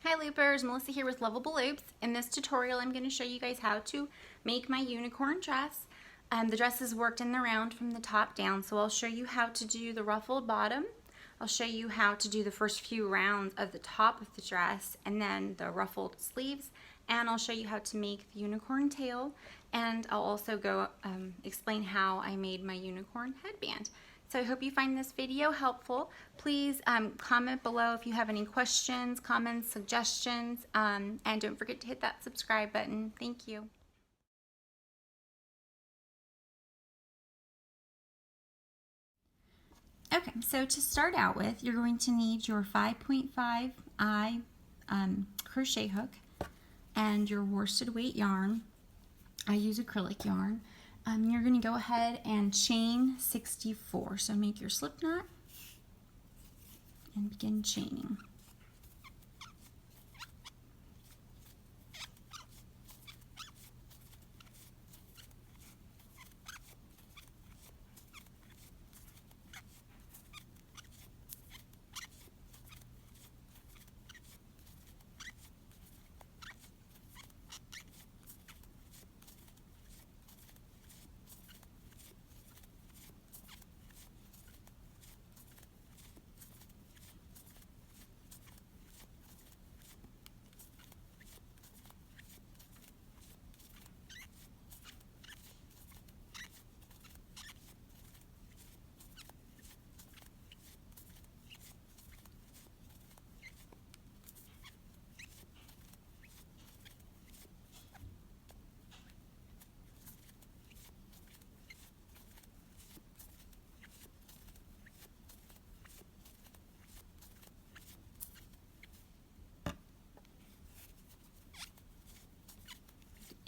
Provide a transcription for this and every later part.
Hi Loopers, Melissa here with Lovable Loops. In this tutorial I'm going to show you guys how to make my unicorn dress. The dress is worked in the round from the top down, so I'll show you how to do the ruffled bottom. I'll show you how to do the first few rounds of the top of the dress and then the ruffled sleeves, and I'll show you how to make the unicorn tail, and I'll also go explain how I made my unicorn headband. So I hope you find this video helpful. Please comment below if you have any questions, comments, suggestions, and don't forget to hit that subscribe button. Thank you. Okay, so to start out with, you're going to need your 5.5i crochet hook and your worsted weight yarn. I use acrylic yarn. You're going to go ahead and chain 64. So make your slip knot and begin chaining.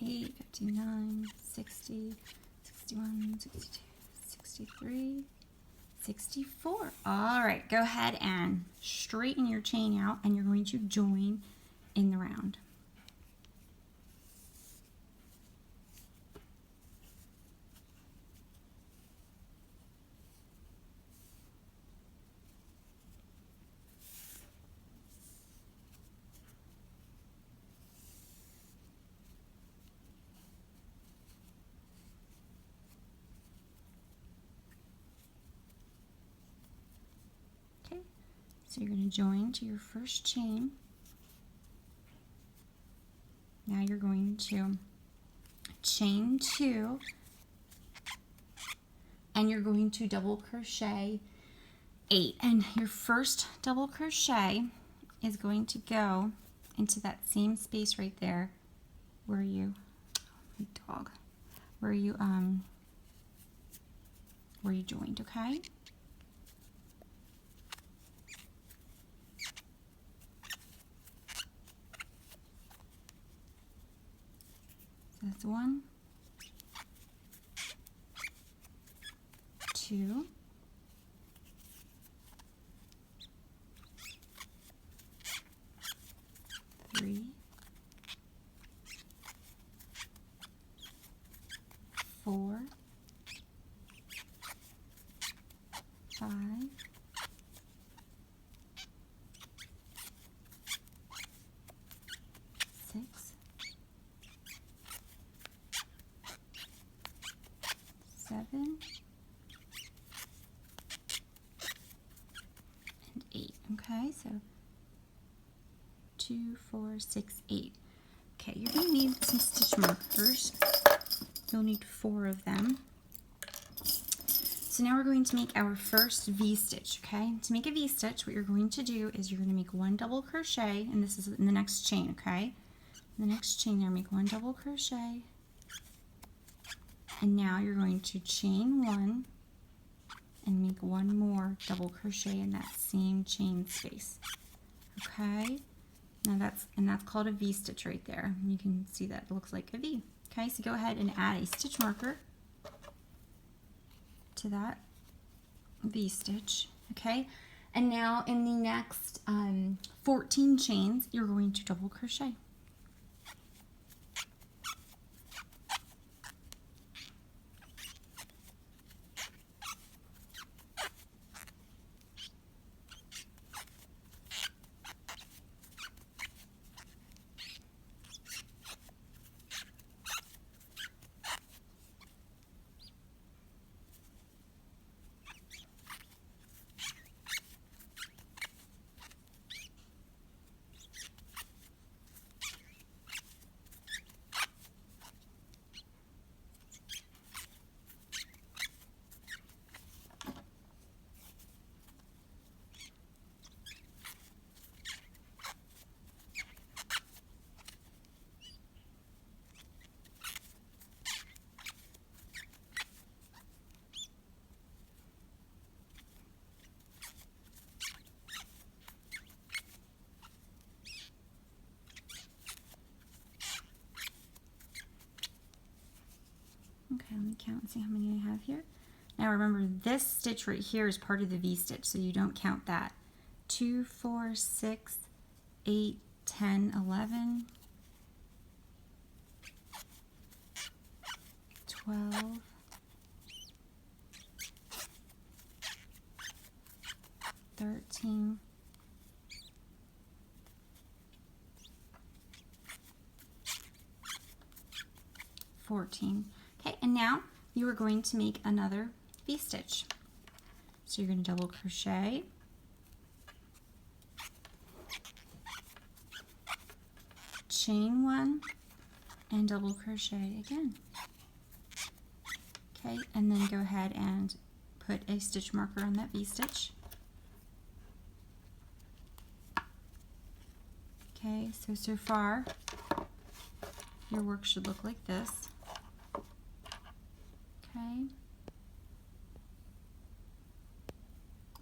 Eight, 59, 60, 61, 62, 63, 64. All right, go ahead and straighten your chain out, and you're going to join in the round. So you're going to join to your first chain. Now you're going to chain 2, and you're going to double crochet 8. And your first double crochet is going to go into that same space right there where you, where you joined, okay? That's 1, 2, 3, 4, 5, 6, 7, and 8. Okay, so 2, 4, 6, 8. Okay, you're going to need some stitch markers. You'll need 4 of them. So now we're going to make our first V-stitch, okay? To make a V-stitch, what you're going to do is you're going to make 1 double crochet, and this is in the next chain, okay? In the next chain there, make 1 double crochet, and now you're going to chain 1 and make 1 more double crochet in that same chain space, okay? Now that's called a V-stitch right there. You can see that it looks like a V. Okay, so go ahead and add a stitch marker to that V-stitch, okay? And now in the next 14 chains, you're going to double crochet. let me count and see how many I have here. Now remember, this stitch right here is part of the V-stitch, so you don't count that. 2, 4, 6, 8, 10, 11, 12, 13, 14. Okay, and now you are going to make another V-stitch. So you're going to double crochet, chain 1, and double crochet again. Okay, and then go ahead and put a stitch marker on that V-stitch. Okay, so far your work should look like this. Okay.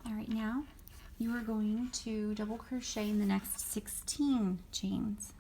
All right, now you are going to double crochet in the next 16 chains.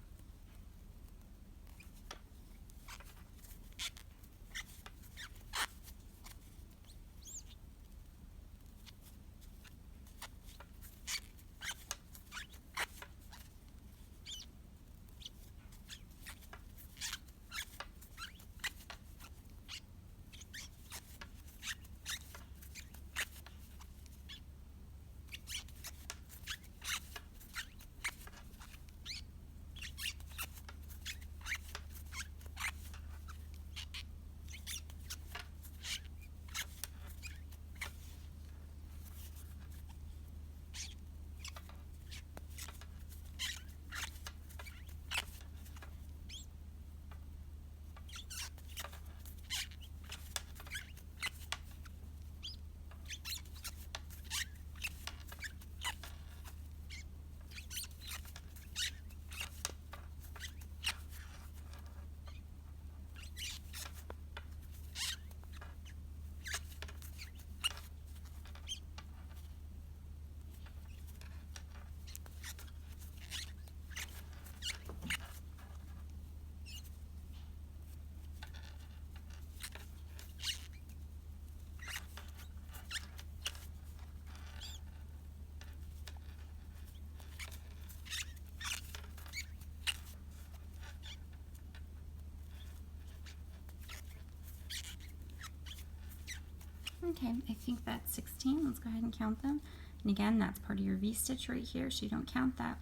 Okay, I think that's 16. Let's go ahead and count them. And again, that's part of your V-stitch right here, so you don't count that.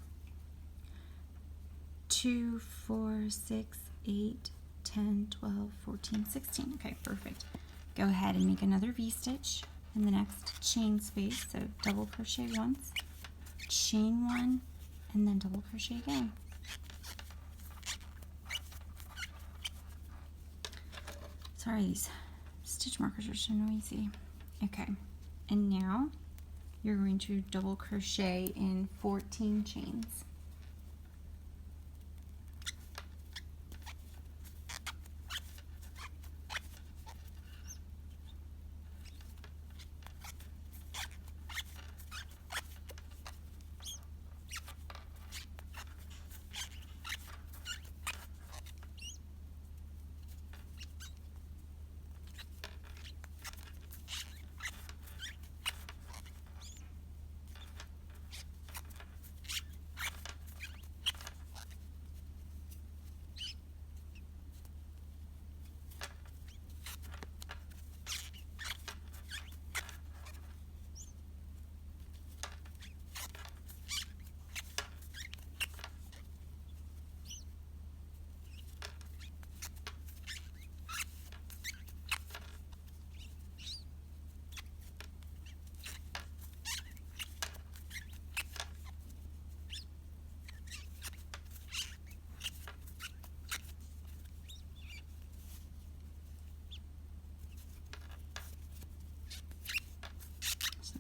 2, 4, 6, 8, 10, 12, 14, 16. Okay, perfect. Go ahead and make another V-stitch in the next chain space. So double crochet once, chain 1, and then double crochet again. Sorry, these stitch markers are so noisy. Okay, and now you're going to double crochet in 14 chains.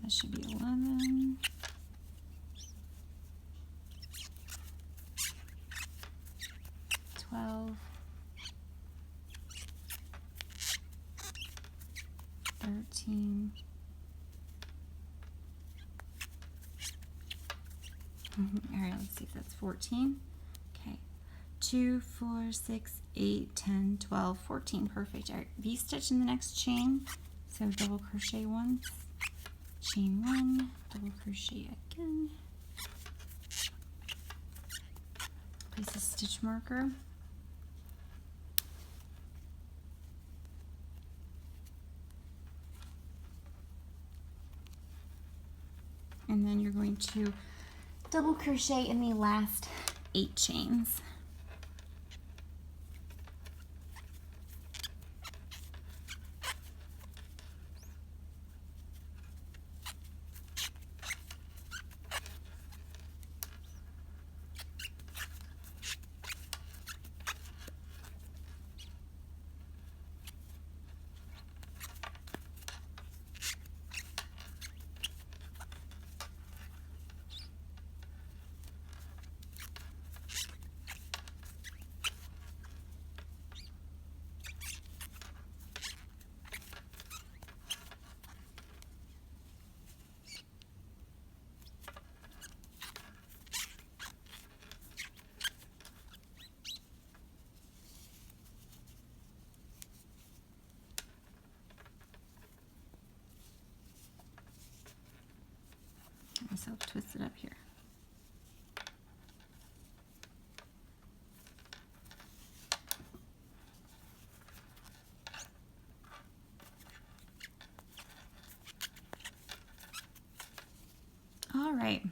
That should be 11. 12. 13. All right, let's see if that's 14. Okay. 2, 4, 6, 8, 10, 12, 14. Perfect. All right, V-stitch in the next chain. So double crochet once, chain 1, double crochet again. Place a stitch marker. And then you're going to double crochet in the last 8 chains. Myself twisted up here. All right.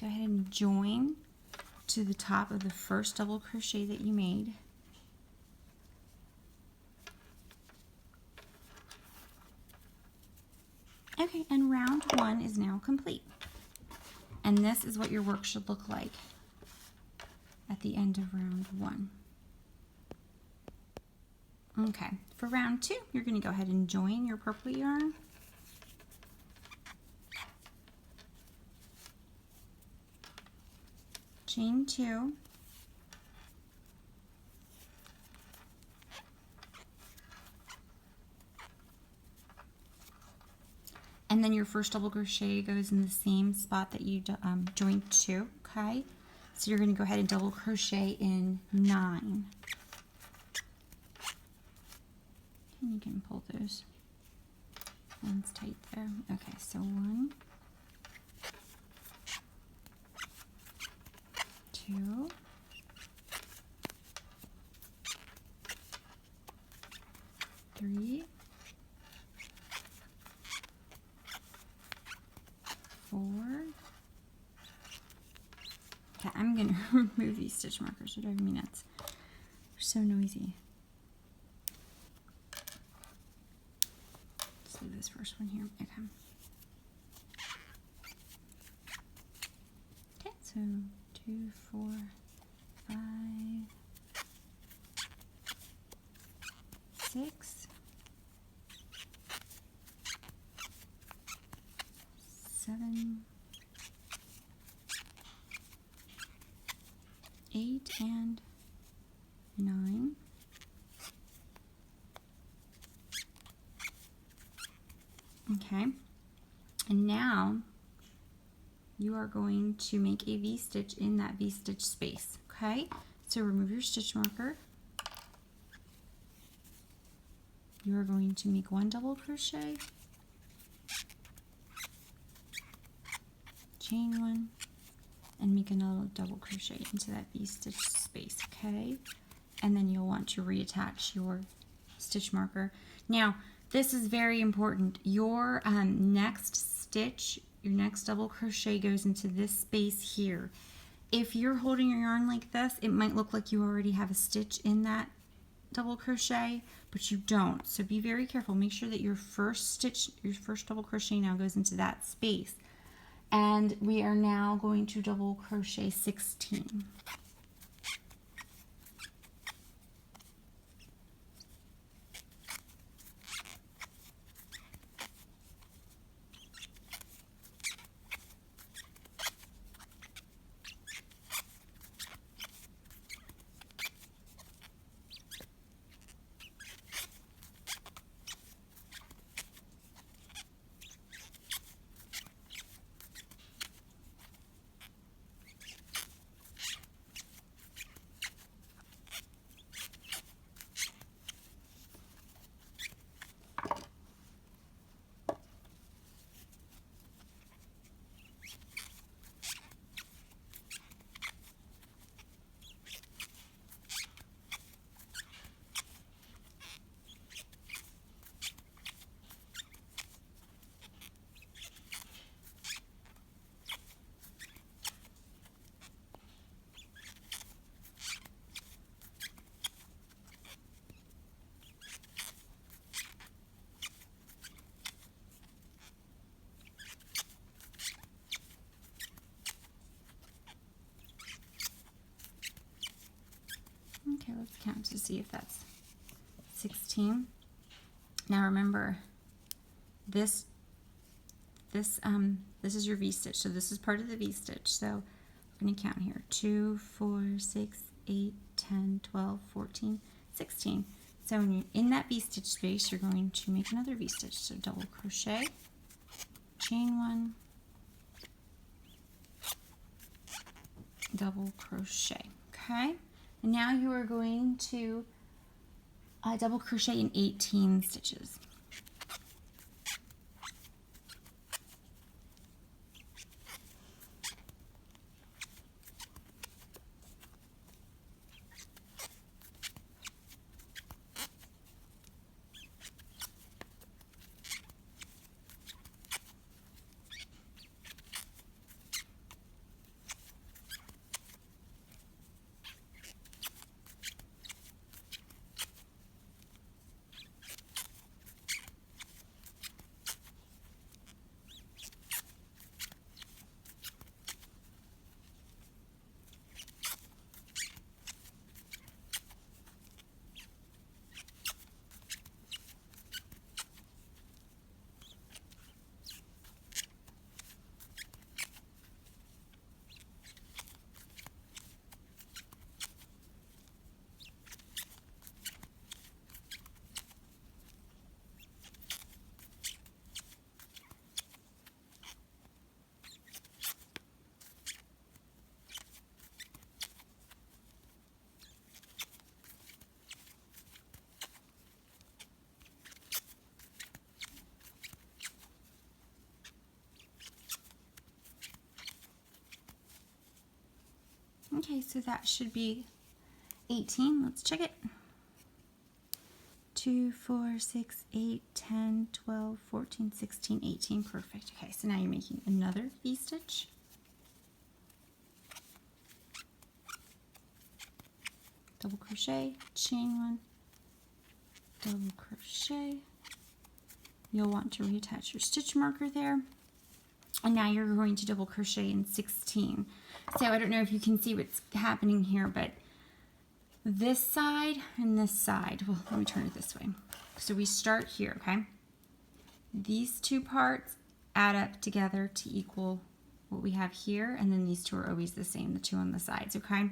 Go ahead and join to the top of the first double crochet that you made. Okay, and round 1 is now complete. And this is what your work should look like at the end of round 1. Okay, for round 2, you're going to go ahead and join your purple yarn. Chain 2. And then your first double crochet goes in the same spot that you joined 2, okay? So you're going to go ahead and double crochet in 9. And you can pull those ones tight there. Okay, so 1, 2, 3, 4. Okay, I'm going to remove these stitch markers. They're driving me nuts. They're so noisy. Let's leave this first one here. Okay. Okay, so 2, 4, 5, 6, 7, 8, and 9. Okay, and now you are going to make a V-stitch in that V-stitch space. Okay, so remove your stitch marker. You are going to make 1 double crochet, chain 1, and make another double crochet into that V-stitch space, okay? And then you'll want to reattach your stitch marker. Now, this is very important. Your next stitch, your next double crochet goes into this space here. If you're holding your yarn like this, it might look like you already have a stitch in that double crochet, but you don't. So be very careful. Make sure that your first stitch, your first double crochet now goes into that space. And we are now going to double crochet 16. count to see if that's 16. Now remember, this is your V-stitch, so this is part of the V-stitch. So we're going to count here: 2, 4, 6, 8, 10, 12, 14, 16. So when you're in that V-stitch space, you're going to make another V-stitch. So double crochet, chain 1, double crochet. Okay, and now you are going to double crochet in 18 stitches. Okay, so that should be 18. Let's check it. 2, 4, 6, 8, 10, 12, 14, 16, 18. Perfect. Okay, so now you're making another V-stitch. Double crochet, chain 1, double crochet. You'll want to reattach your stitch marker there. And now you're going to double crochet in 16. So I don't know if you can see what's happening here, but this side and this side, well, let me turn it this way. So we start here, okay? These two parts add up together to equal what we have here, and then these two are always the same, the two on the sides, okay?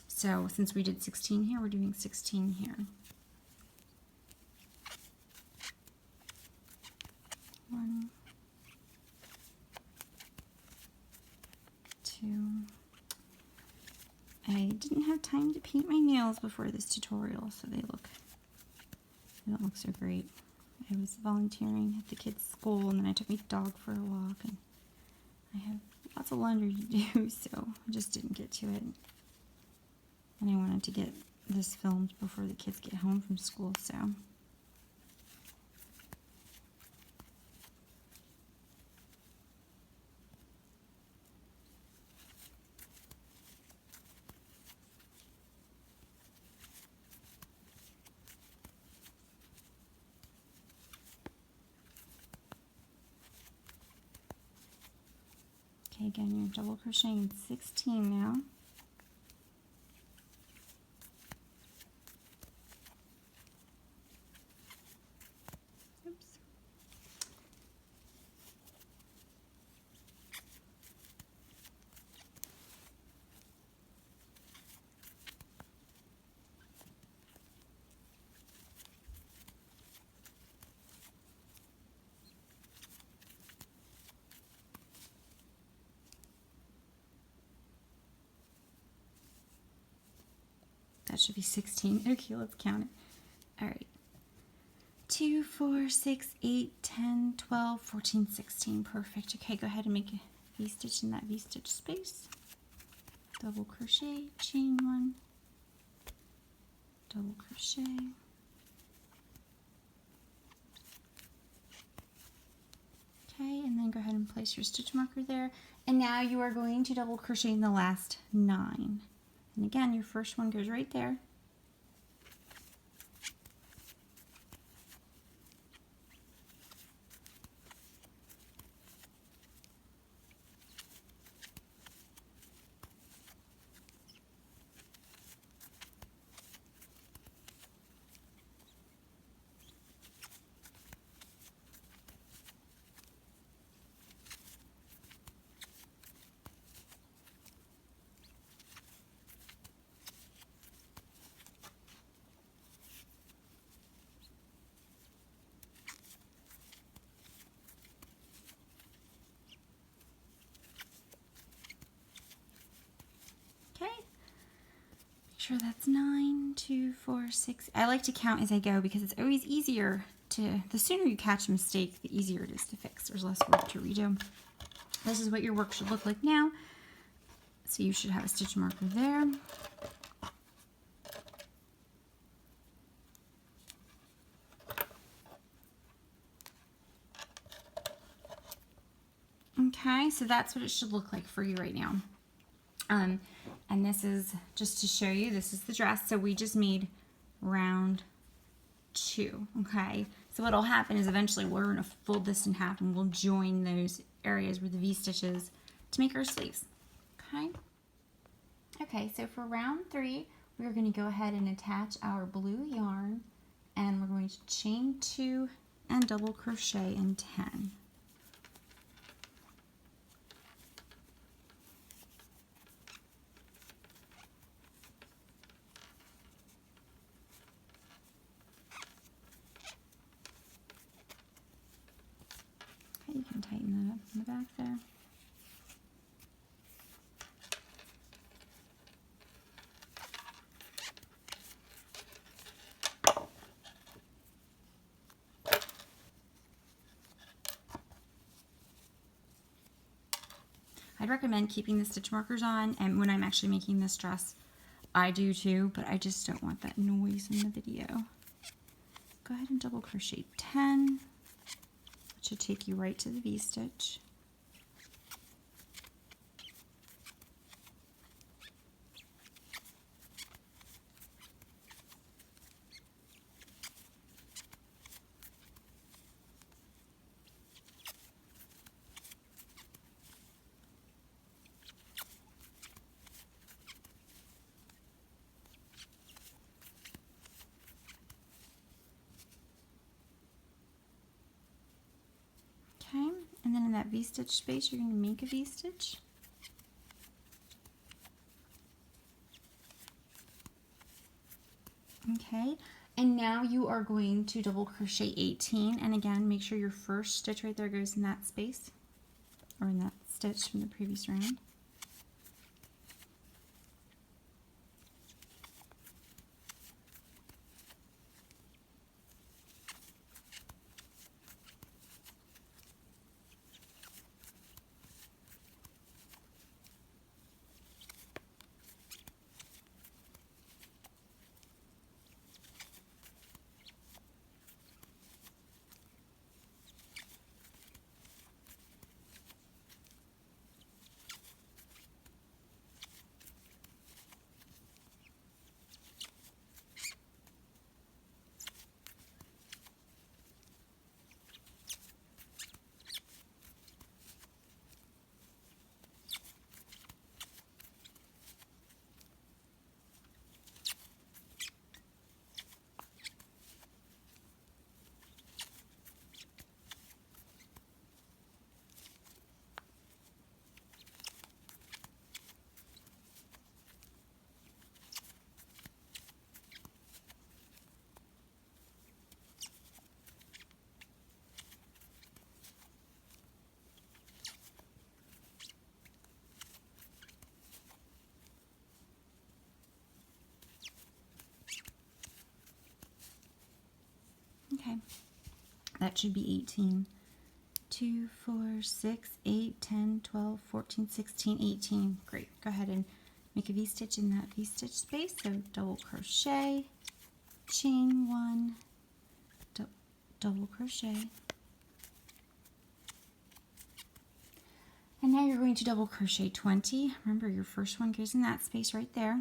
So since we did 16 here, we're doing 16 here. 1, 2. I didn't have time to paint my nails before this tutorial, so they don't look so great. I was volunteering at the kids' school, and then I took my dog for a walk, and I have lots of laundry to do, so I just didn't get to it. And I wanted to get this filmed before the kids get home from school, so. Okay, again, you're double crocheting 16 now. Oops. That should be 16. Okay, let's count it. All right. 2, 4, 6, 8, 10, 12, 14, 16. Perfect. Okay, go ahead and make a V-stitch in that V-stitch space. Double crochet, chain 1, double crochet. Okay, and then go ahead and place your stitch marker there. And now you are going to double crochet in the last 9. And again, your first one goes right there. sure that's 9, 2, 4, 6. I like to count as I go because it's always easier to, the sooner you catch a mistake, the easier it is to fix. There's less work to redo. This is what your work should look like now. So you should have a stitch marker there. Okay, so that's what it should look like for you right now. And this is just to show you, this is the dress. So we just made round 2, okay? So what'll happen is eventually we're gonna fold this in half and we'll join those areas where the V-stitches to make our sleeves, okay? Okay, so for round 3, we're gonna go ahead and attach our blue yarn and we're going to chain 2 and double crochet in 10. You can tighten that up in the back there. I'd recommend keeping the stitch markers on, and when I'm actually making this dress, I do too, but I just don't want that noise in the video. Go ahead and double crochet 10. Should take you right to the V-stitch. Okay, and then in that V-stitch space, you're going to make a V-stitch. Okay, and now you are going to double crochet 18, and again, make sure your first stitch right there goes in that space, or in that stitch from the previous round. Okay, that should be 18. 2, 4, 6, 8, 10, 12, 14, 16, 18. Great. Go ahead and make a V-stitch in that V-stitch space. So double crochet, chain 1, double crochet. And now you're going to double crochet 20. Remember, your first one goes in that space right there.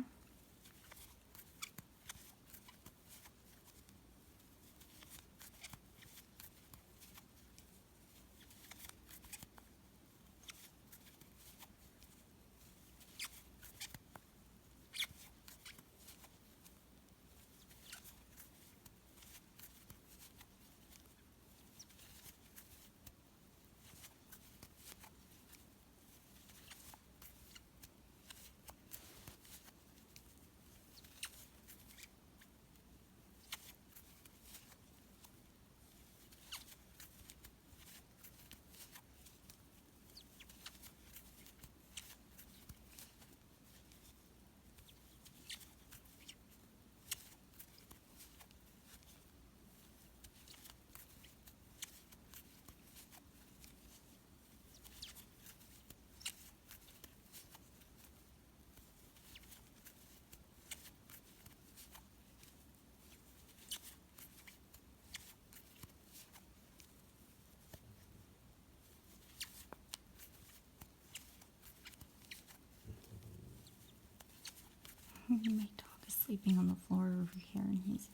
My dog is sleeping on the floor over here and he's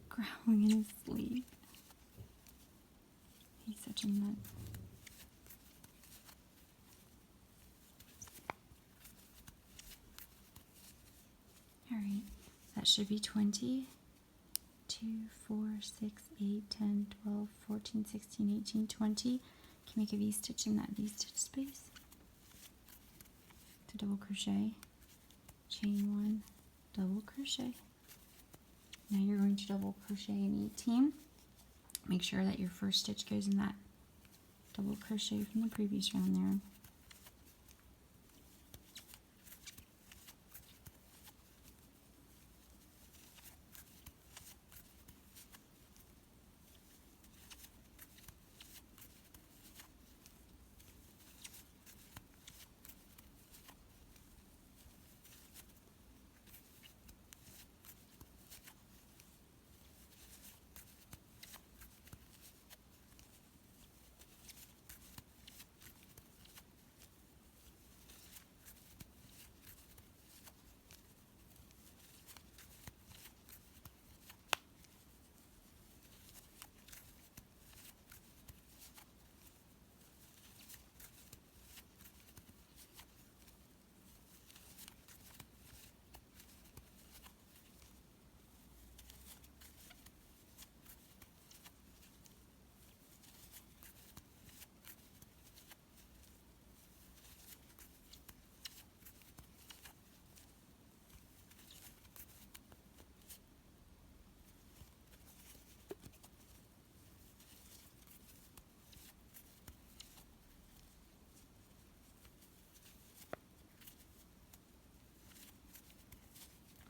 growling in his sleep. He's such a nut. Alright, that should be 20, 2, 4, 6, 8, 10, 12, 14, 16, 18, 20. Can you make a V-stitch in that V-stitch space? To double crochet, chain 1, double crochet. Now you're going to double crochet in 18. Make sure that your first stitch goes in that double crochet from the previous round there.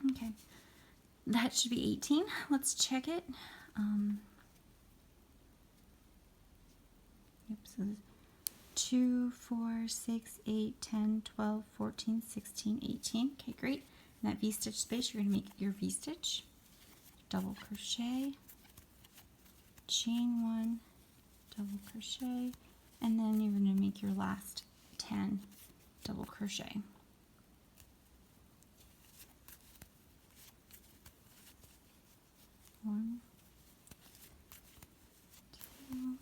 Okay, that should be 18. Let's check it. Yep, so 2, 4, 6, 8, 10, 12, 14, 16, 18. Okay, great. In that V-stitch space, you're going to make your V-stitch, double crochet, chain 1, double crochet, and then you're going to make your last 10 double crochet. 1, 2,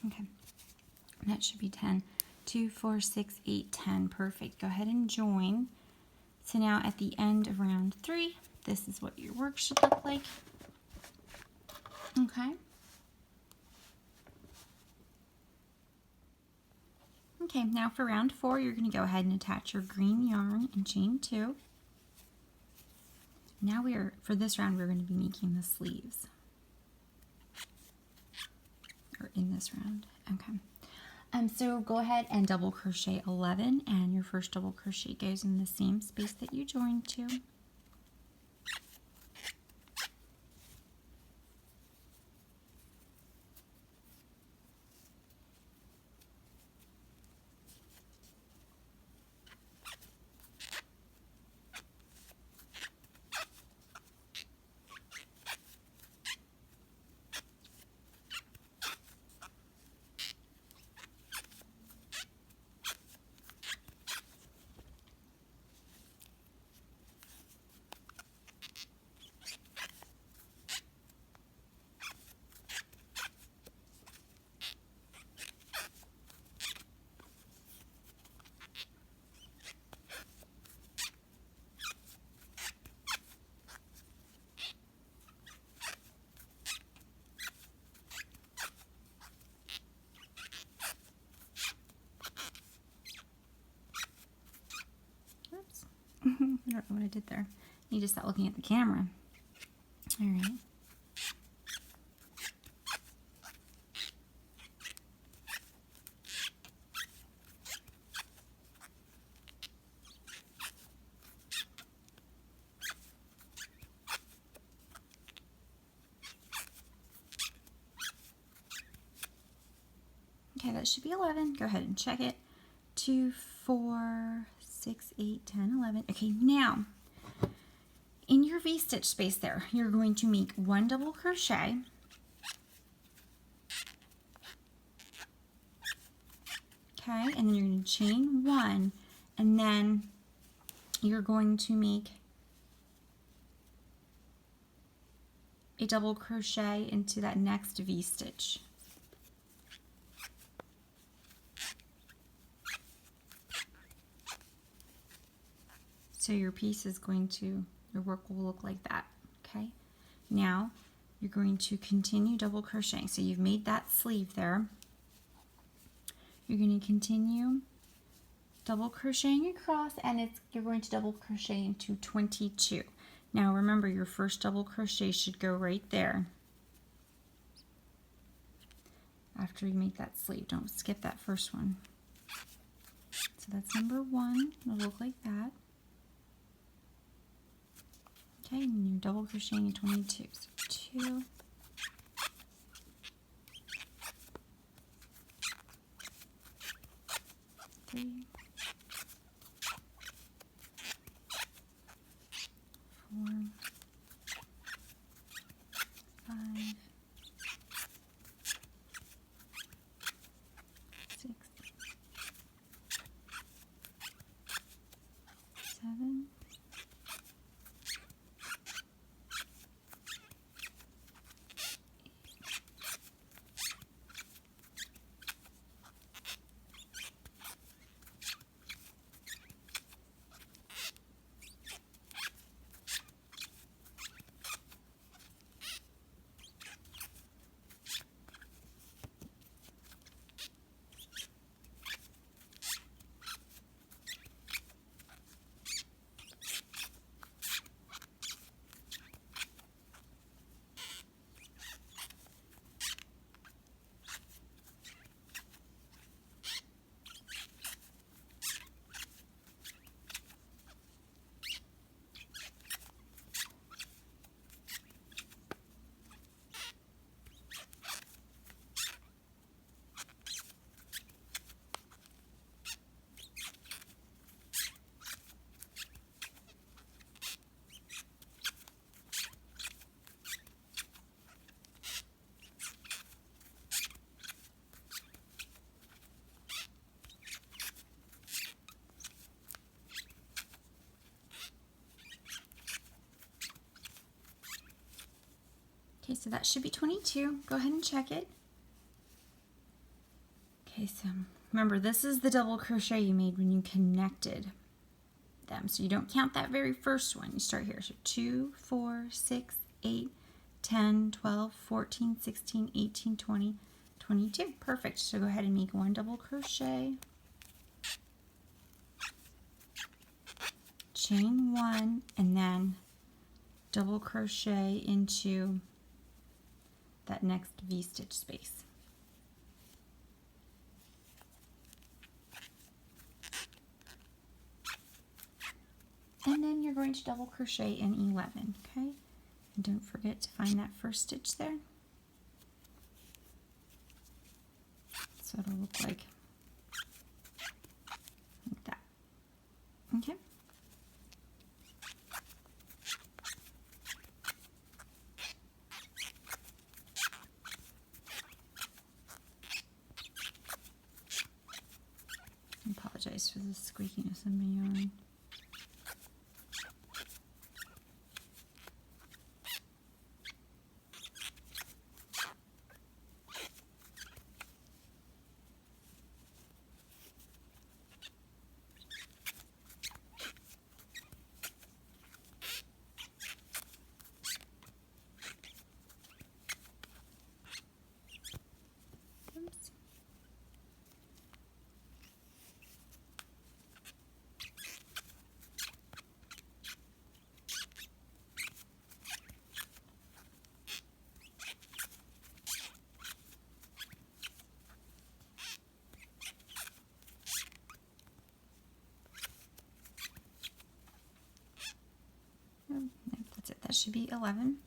okay, that should be 10. 2, 4, 6, 8, 10. Perfect. Go ahead and join. So now at the end of round 3, this is what your work should look like. Okay. Okay, now for round 4, you're going to go ahead and attach your green yarn and chain 2. Now for this round, we're going to be making the sleeves. Or in this round. Okay. So go ahead and double crochet 11, and your first double crochet goes in the same space that you joined to. I don't know what I did there. You just stop looking at the camera. All right. Okay, that should be 11. Go ahead and check it. 2, 4, 6, 8, 10, 11. Okay, now in your V-stitch space there, you're going to make 1 double crochet. Okay, and then you're going to chain 1, and then you're going to make a double crochet into that next V-stitch. So your piece is going to, your work will look like that, okay? Now, you're going to continue double crocheting. So you've made that sleeve there. You're going to continue double crocheting across, and you're going to double crochet into 22. Now remember, your first double crochet should go right there. After you make that sleeve, don't skip that first one. So that's number 1, it'll look like that. Okay, and you're double crocheting in 22. So 2, 3, 4, 5, 6, 7, okay, so that should be 22. Go ahead and check it. Okay, so remember, this is the double crochet you made when you connected them. So you don't count that very first one. You start here. So 2, 4, 6, 8, 10, 12, 14, 16, 18, 20, 22. Perfect. So go ahead and make 1 double crochet. Chain 1, and then double crochet into that next V-stitch space. And then you're going to double crochet in 11, okay? And don't forget to find that first stitch there. So it'll look like that, okay? I apologize for the squeakiness of my yarn. should be 11.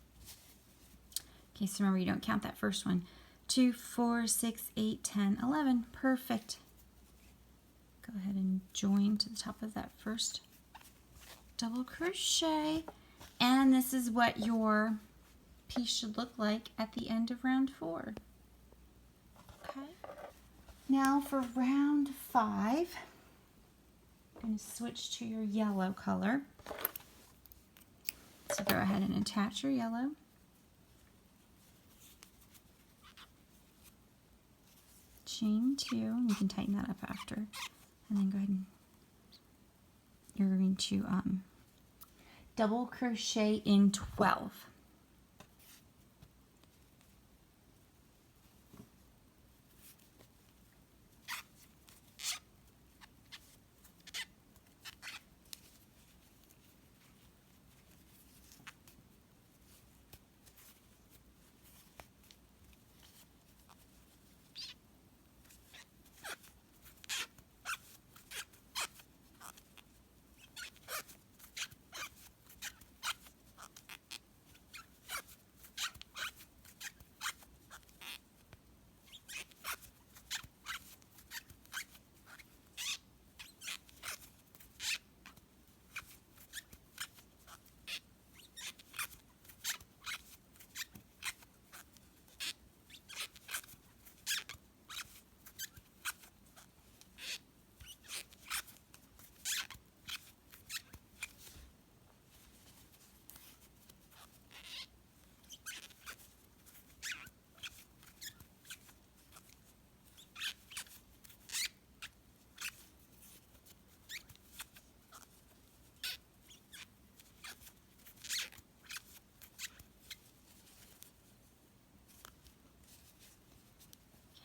Okay, so remember you don't count that first one. 2, 4, 6, 8, 10, 11. Perfect. Go ahead and join to the top of that first double crochet. And this is what your piece should look like at the end of round 4. Okay. Now for round 5, I'm going to switch to your yellow color. So go ahead and attach your yellow. Chain 2, and you can tighten that up after. And then go ahead and you're going to double crochet in 12.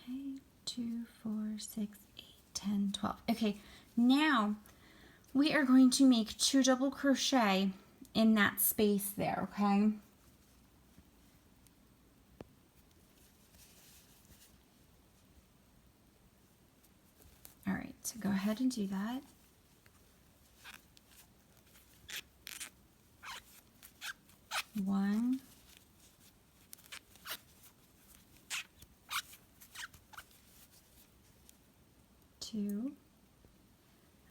Okay, 2, 4, 6, 8, 10, 12. Okay, now we are going to make 2 double crochet in that space there, okay? All right, so go ahead and do that. One, two.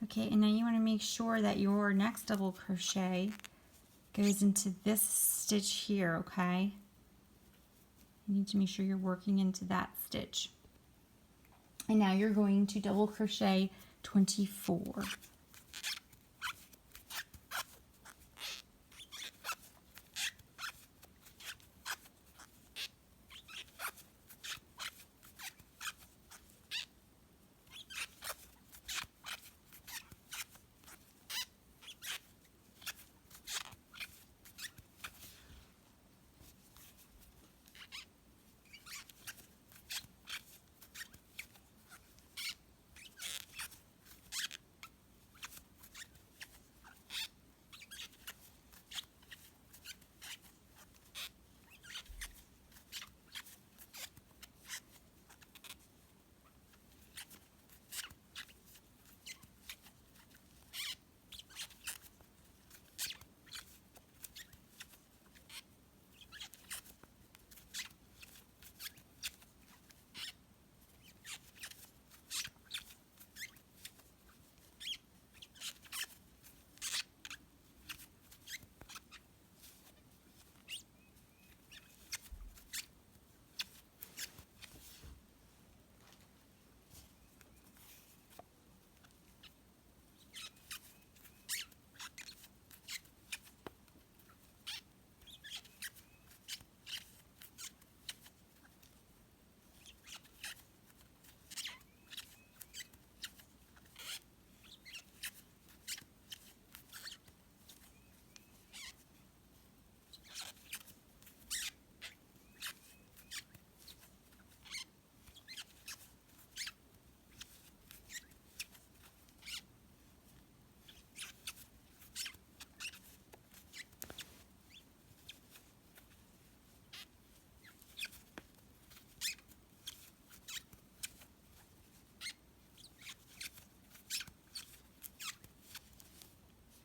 Okay, and now you want to make sure that your next double crochet goes into this stitch here, okay? You need to make sure you're working into that stitch. And now you're going to double crochet 24.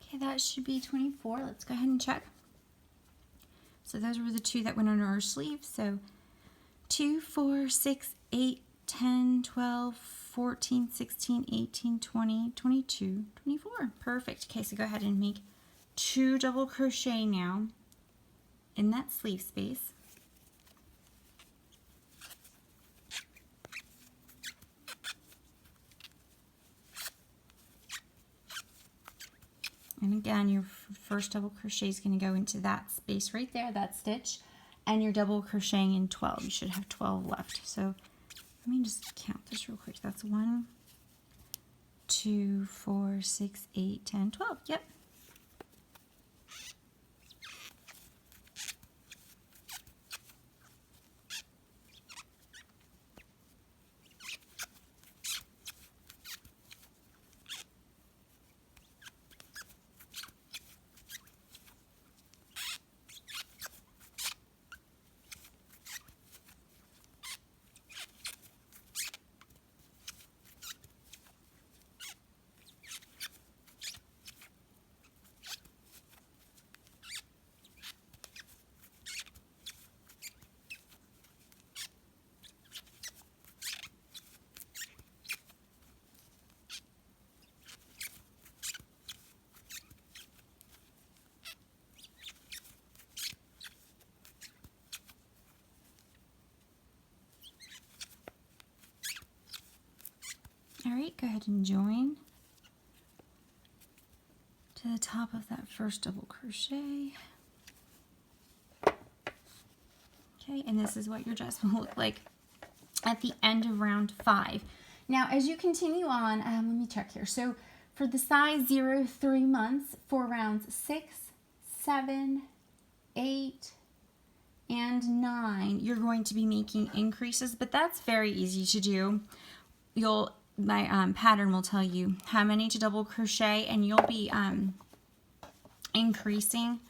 Okay, that should be 24. Let's go ahead and check. So those were the 2 that went under our sleeve. So 2, 4, 6, 8, 10, 12, 14, 16, 18, 20, 22, 24. Perfect. Okay, so go ahead and make 2 double crochet now in that sleeve space. And again, your first double crochet is going to go into that space right there, that stitch, and you're double crocheting in 12. You should have 12 left. So let me just count this real quick. That's 1, 2, 4, 6, 8, 10, 12. Yep. All right, go ahead and join to the top of that first double crochet. Okay, and this is what your dress will look like at the end of round 5. Now, as you continue on, let me check here. So for the size 0 3 months, for rounds 6, 7, 8, and 9, you're going to be making increases, but that's very easy to do. My pattern will tell you how many to double crochet, and you'll be increasing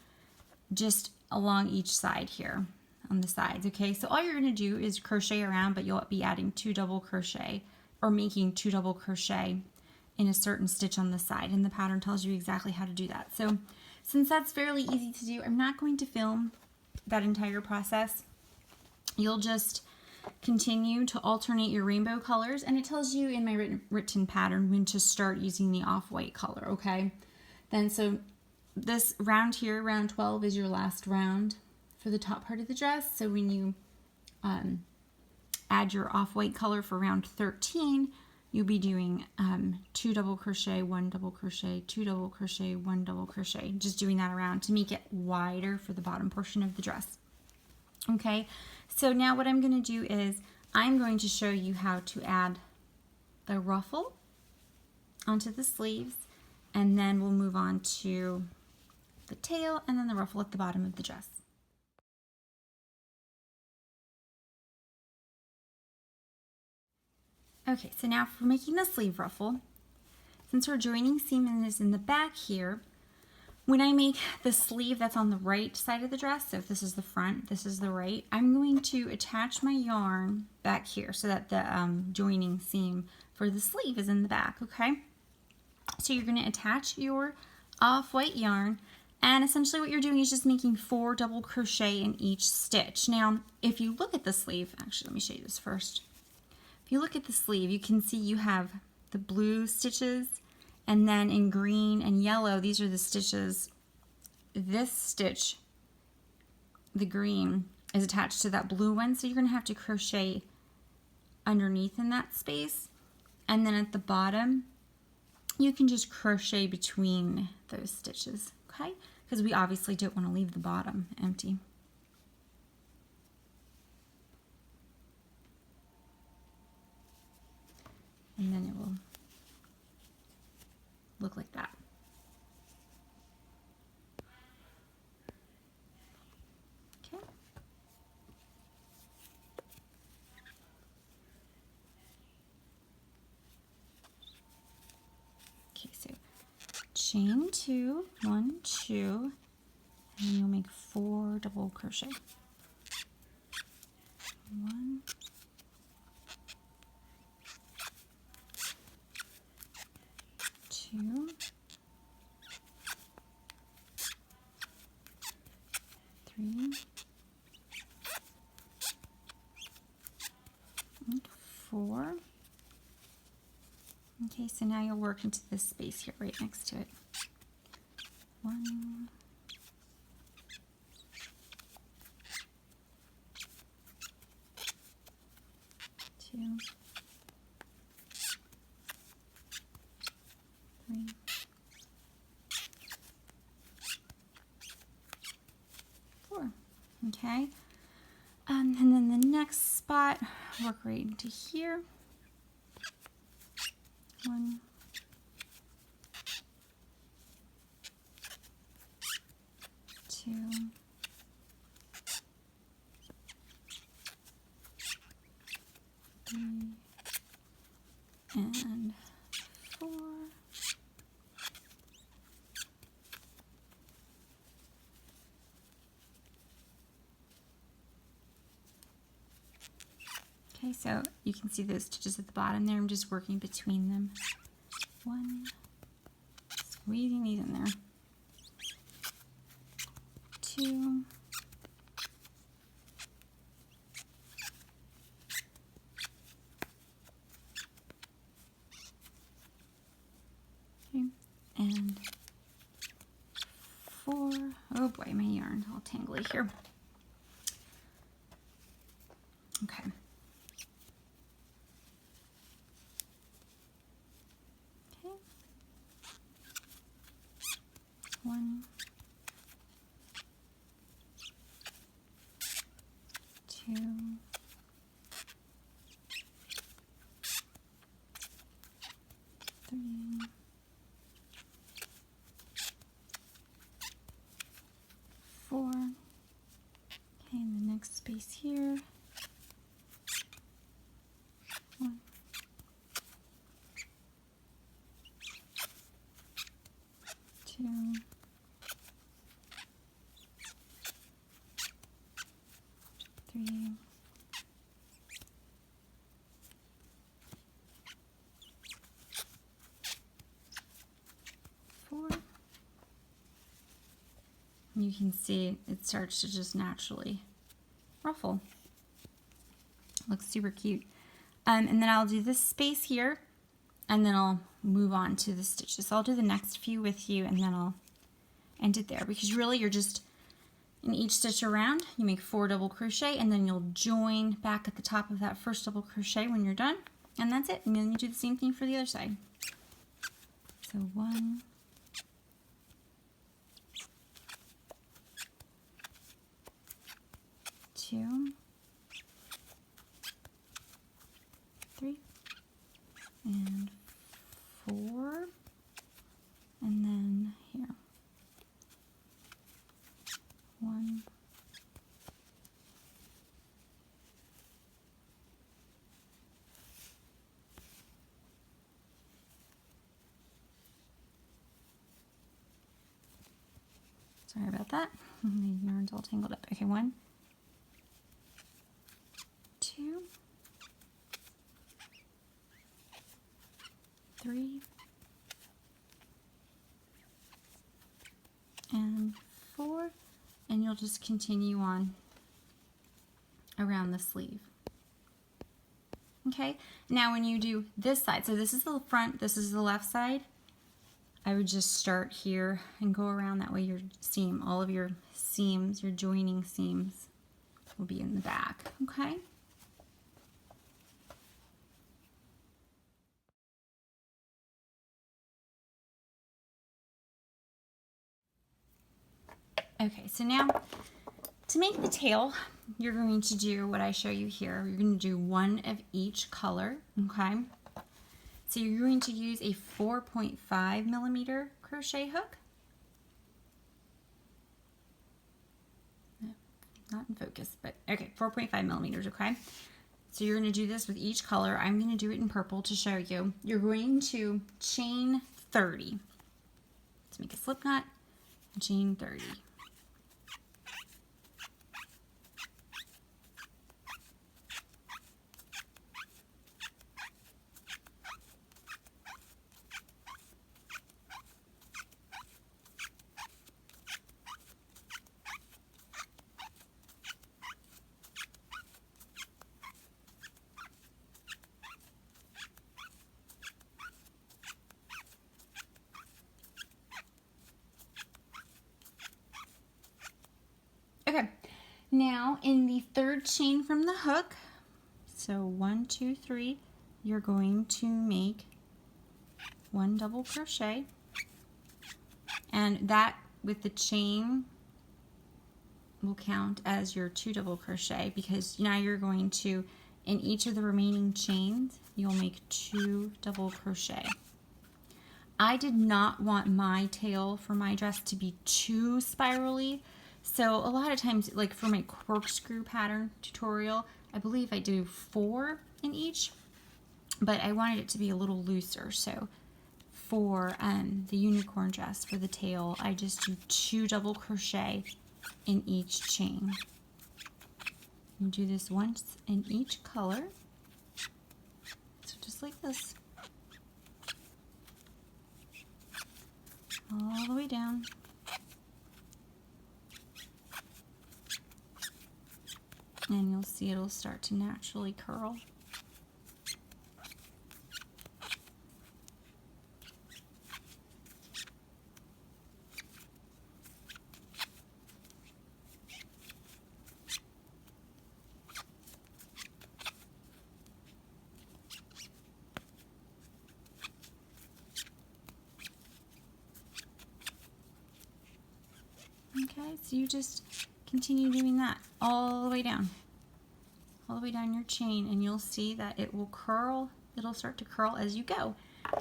just along each side here on the sides. Okay, so all you're going to do is crochet around, but you'll be adding 2 double crochet or making 2 double crochet in a certain stitch on the side, and the pattern tells you exactly how to do that. So since that's fairly easy to do, I'm not going to film that entire process. You'll just continue to alternate your rainbow colors, and it tells you in my written pattern when to start using the off-white color. Okay, then so this round here, round 12, is your last round for the top part of the dress. So when you add your off-white color for round 13, you'll be doing 2 double crochet, 1 double crochet, 2 double crochet, 1 double crochet, just doing that around to make it wider for the bottom portion of the dress. Okay, so now what I'm going to do is I'm going to show you how to add the ruffle onto the sleeves, and then we'll move on to the tail and then the ruffle at the bottom of the dress. Okay, so now for making the sleeve ruffle, since our joining seam is in the back here, when I make the sleeve that's on the right side of the dress, so if this is the front, this is the right, I'm going to attach my yarn back here so that the joining seam for the sleeve is in the back, okay? So you're going to attach your off-white yarn, and essentially what you're doing is just making 4 double crochet in each stitch. Now, if you look at the sleeve, actually let me show you this first. If you look at the sleeve, you can see you have the blue stitches, and then in green and yellow, these are the stitches. This stitch, the green, is attached to that blue one, so you're going to have to crochet underneath in that space. And then at the bottom, you can just crochet between those stitches, okay? Because we obviously don't want to leave the bottom empty. And then it will look like that. Okay. Okay, so chain 2, 1, 2, and then you'll make 4 double crochet. 1, 2, 3, 4. Okay, so now you'll work into this space here right next to it. 1, 2, 3, 4. Okay, and then the next spot, work right into here. 1, 2, 3, and 4. Okay, so you can see those stitches at the bottom there. I'm just working between them. 1, squeezing these in there. 2, 3, and 4. Oh boy, my yarn's all tangly here. Okay. Okay. 1, 2, 3, 4. Okay, in the next space here. 1, 2, 3, 4. You can see it starts to just naturally ruffle. Looks super cute. And then I'll do this space here, and then I'll move on to the stitches. So I'll do the next few with you, and then I'll end it there, because really you're just, in each stitch around, you make 4 double crochet, and then you'll join back at the top of that first double crochet when you're done, and that's it. And then you do the same thing for the other side. So 1, 2, 3, and 4, and then here. 1, 'Sorry about that. The yarn's all tangled up. Okay, 1, 2, 3, and 4, and you'll just continue on around the sleeve. Okay, now when you do this side, so this is the front, this is the left side, I would just start here and go around. That way your seam, all of your seams, your joining seams will be in the back, okay? Okay, so now to make the tail, you're going to do what I show you here. You're going to do 1 of each color, okay? So you're going to use a 4.5 millimeter crochet hook. Not in focus, but okay, 4.5 millimeters, okay? So you're going to do this with each color. I'm going to do it in purple to show you. You're going to chain 30. Let's make a slip knot and chain 30. Now in the third chain from the hook, so 1, 2, 3, you're going to make 1 double crochet, and that with the chain will count as your 2 double crochet, because now you're going to, in each of the remaining chains, you'll make 2 double crochet. I did not want my tail for my dress to be too spirally, so a lot of times, like for my corkscrew pattern tutorial, I believe I do 4 in each, but I wanted it to be a little looser. So for the unicorn dress, for the tail, I just do 2 double crochet in each chain. You do this once in each color, so just like this, all the way down. And you'll see it'll start to naturally curl. Okay, so you just continue doing that all the way down your chain, and you'll see that it will curl. It'll start to curl as you go.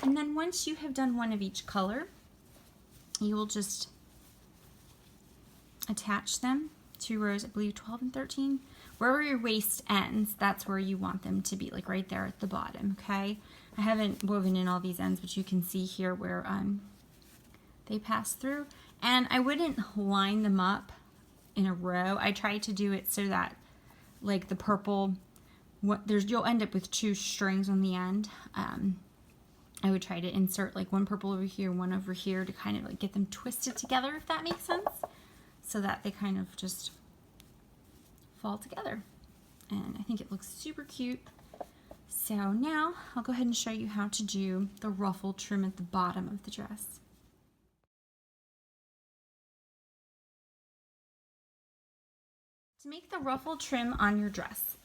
And then once you have done one of each color, you will just attach them, 2 rows, I believe 12 and 13. Wherever your waist ends, that's where you want them to be, like right there at the bottom, okay? I haven't woven in all these ends, but you can see here where they pass through. And I wouldn't line them up in a row. I tried to do it so that, like the purple, you'll end up with 2 strings on the end. I would try to insert like one purple over here, one over here, to kind of like get them twisted together, if that makes sense, so that they kind of just fall together. And I think it looks super cute. So now I'll go ahead and show you how to do the ruffle trim at the bottom of the dress. To make the ruffle trim on your dress,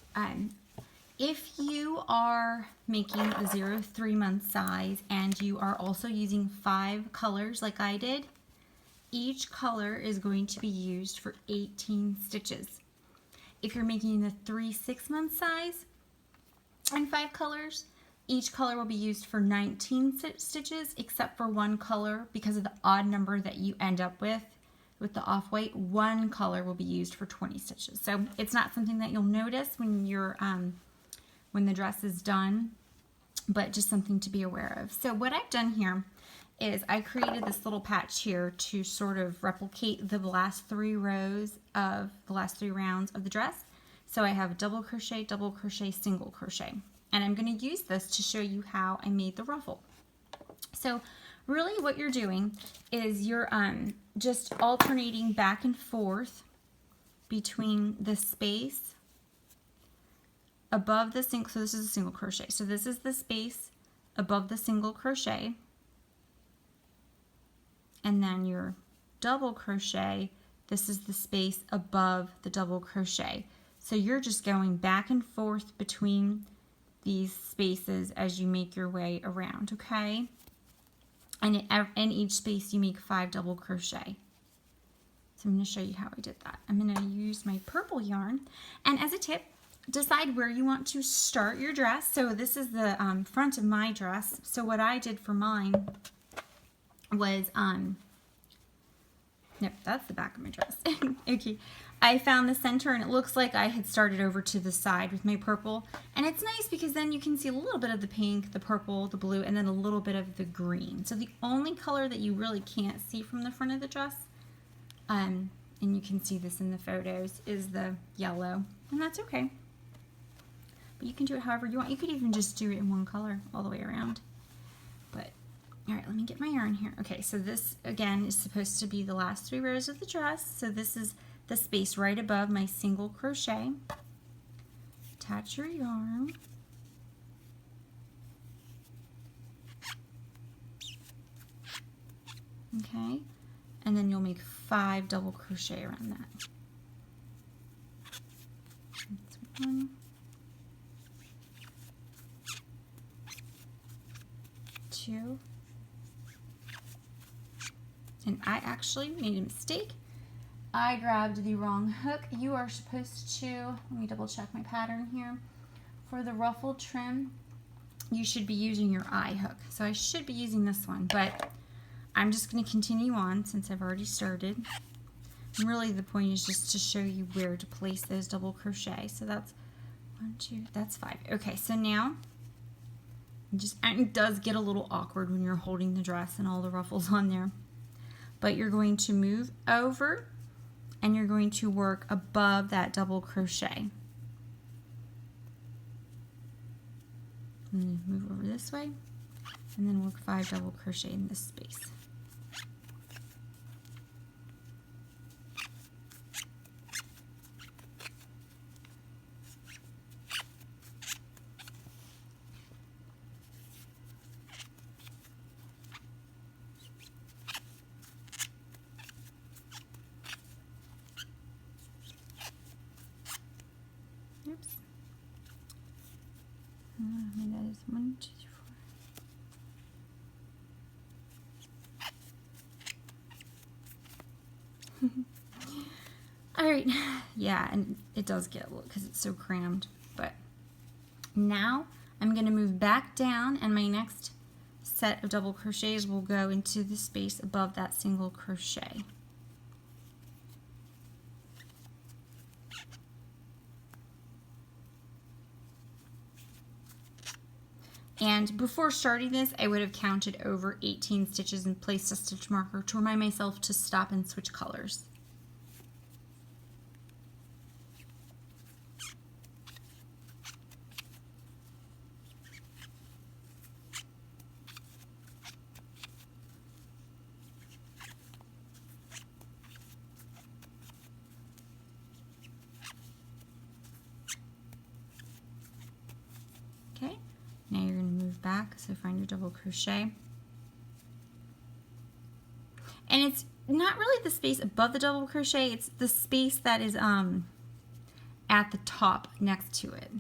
if you are making a 0-3 month size and you are also using 5 colors like I did, each color is going to be used for 18 stitches. If you're making the 3-6 month size and 5 colors, each color will be used for 19 stitches, except for one color, because of the odd number that you end up with the off-white, one color will be used for 20 stitches. So it's not something that you'll notice when you're when the dress is done, but just something to be aware of. So what I've done here is I created this little patch here to sort of replicate the last 3 rows of the last 3 rounds of the dress. So I have double crochet, single crochet, and I'm going to use this to show you how I made the ruffle. So really what you're doing is you're just alternating back and forth between the space above the single, so this is a single crochet. So this is the space above the single crochet, and then your double crochet, this is the space above the double crochet. So you're just going back and forth between these spaces as you make your way around, okay? And in each space you make 5 double crochet. So I'm going to show you how I did that. I'm going to use my purple yarn, and as a tip, decide where you want to start your dress. So this is the front of my dress. So what I did for mine was, nope, that's the back of my dress. Okay, I found the center, and it looks like I had started over to the side with my purple. And it's nice because then you can see a little bit of the pink, the purple, the blue, and then a little bit of the green. So the only color that you really can't see from the front of the dress, and you can see this in the photos, is the yellow, and that's okay. But you can do it however you want. You could even just do it in one color all the way around. But, all right, let me get my yarn here. Okay, so this, again, is supposed to be the last 3 rows of the dress. So this is the space right above my single crochet. Attach your yarn. Okay, and then you'll make 5 double crochet around that. 1, 2, and I actually made a mistake. I grabbed the wrong hook. You are supposed to, let me double check my pattern here. For the ruffle trim, you should be using your eye hook. So I should be using this one, but I'm just going to continue on since I've already started. And really the point is just to show you where to place those double crochet. So that's 1, 2, that's 5. Okay, so now, and it does get a little awkward when you're holding the dress and all the ruffles on there. But you're going to move over and you're going to work above that double crochet. And then move over this way and then work 5 double crochet in this space. Oops. And that is 1, 2, 3, 4. All right, yeah, and it does get a little because it's so crammed. But now I'm going to move back down, and my next set of double crochets will go into the space above that single crochet. And before starting this, I would have counted over 18 stitches and placed a stitch marker to remind myself to stop and switch colors. Okay. Now you're going to move back, so find your double crochet. And it's not really the space above the double crochet, it's the space that is at the top next to it.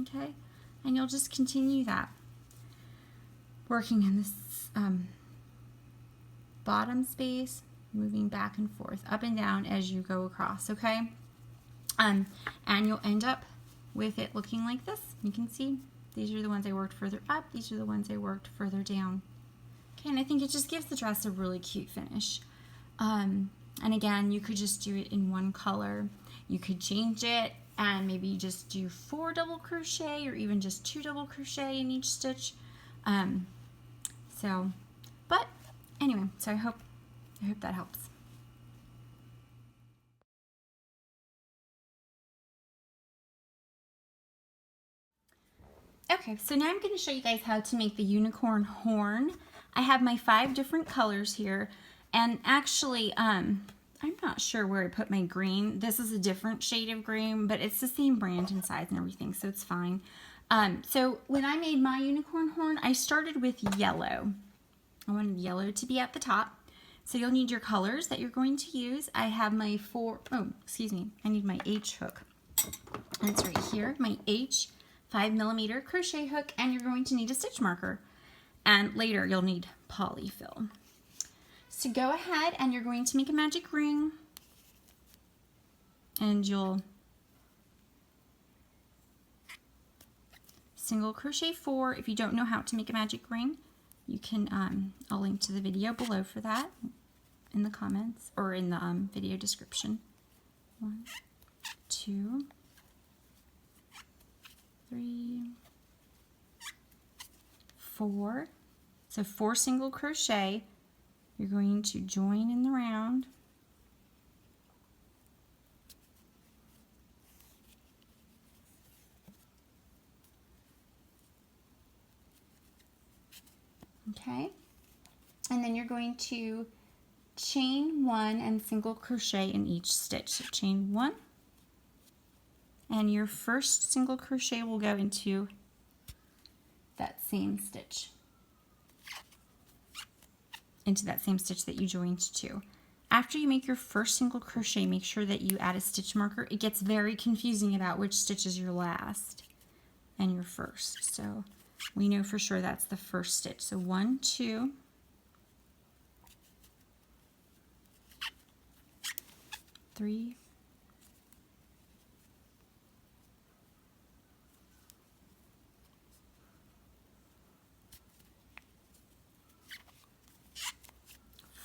Okay, and you'll just continue that, working in this bottom space, moving back and forth, up and down as you go across, okay? And you'll end up with it looking like this. You can see these are the ones I worked further up, these are the ones I worked further down. Okay, and I think it just gives the dress a really cute finish. And again, you could just do it in one color. You could change it and maybe you just do 4 double crochet or even just 2 double crochet in each stitch. But anyway, so I hope that helps. Okay, so now I'm going to show you guys how to make the unicorn horn. I have my 5 different colors here, and actually I'm not sure where I put my green. This is a different shade of green, but it's the same brand and size and everything, so it's fine. So when I made my unicorn horn, I started with yellow. I wanted yellow to be at the top. So you'll need your colors that you're going to use. I have my I need my H hook. And it's right here, my H 5mm crochet hook, and you're going to need a stitch marker. And later you'll need polyfill. So go ahead and you're going to make a magic ring, and you'll single crochet 4. If you don't know how to make a magic ring, you can, I'll link to the video below for that in the comments or in the video description. 1, 2, 3, 4. So 4 single crochet. You're going to join in the round. Okay, and then you're going to chain 1 and single crochet in each stitch. So chain 1, and your first single crochet will go into that same stitch, that you joined to. After you make your first single crochet, make sure that you add a stitch marker. It gets very confusing about which stitch is your last and your first. So we know for sure that's the first stitch. So 1, 2, 3,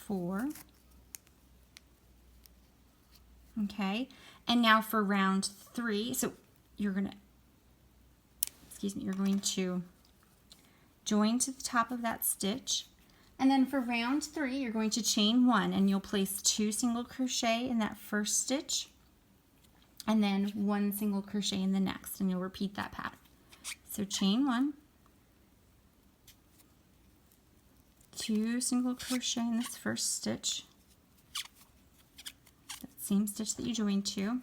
4. Okay, and now for round 3, so you're going to join to the top of that stitch, and then for round 3 you're going to chain 1, and you'll place 2 single crochet in that first stitch and then 1 single crochet in the next, and you'll repeat that pattern. So chain 1, 2 single crochet in this first stitch, that same stitch that you joined to.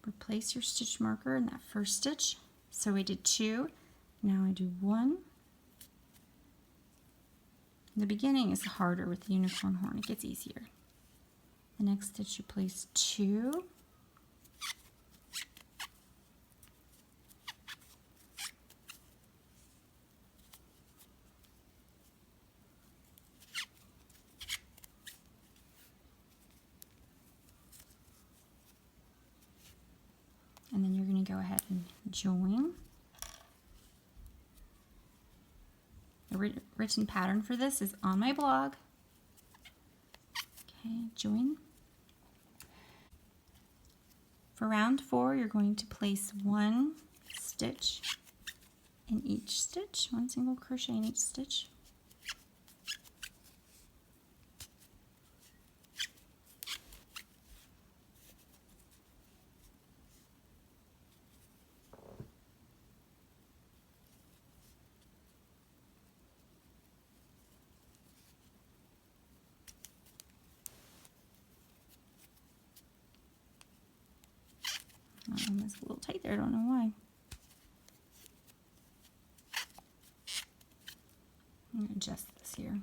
Replace your stitch marker in that first stitch. So we did 2, now I do 1. The beginning is harder with the unicorn horn, it gets easier. The next stitch you place 2. And then you're going to go ahead and join. The written pattern for this is on my blog. Okay, join. For round 4, you're going to place 1 stitch in each stitch, 1 single crochet in each stitch. It's a little tight there, I don't know why. I'm going to adjust this here.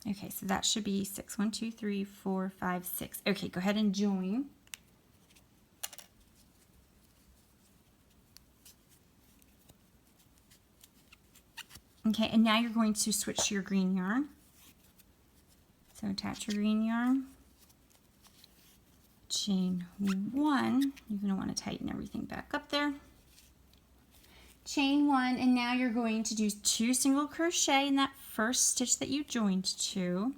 Okay, so that should be 6. 1, 2, 3, 4, 5, 6. Okay, go ahead and join. Okay, and now you're going to switch to your green yarn. So attach your green yarn. Chain 1. You're going to want to tighten everything back up there. Chain 1, and now you're going to do 2 single crochet in that first stitch that you joined to.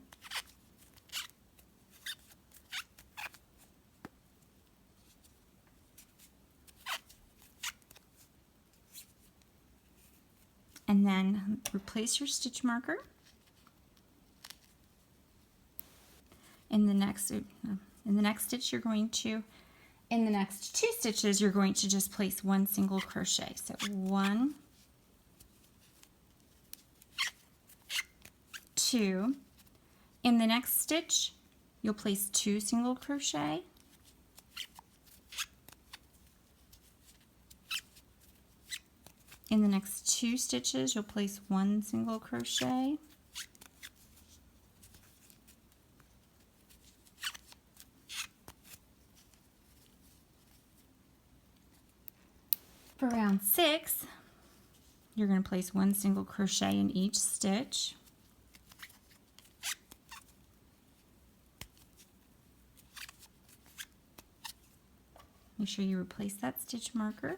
And then replace your stitch marker. In the next stitch you're going to, in the next 2 stitches you're going to just place 1 single crochet. So 1, 2. In the next stitch you'll place 2 single crochet. In the next 2 stitches you'll place 1 single crochet. For round 6, you're going to place 1 single crochet in each stitch. Make sure you replace that stitch marker.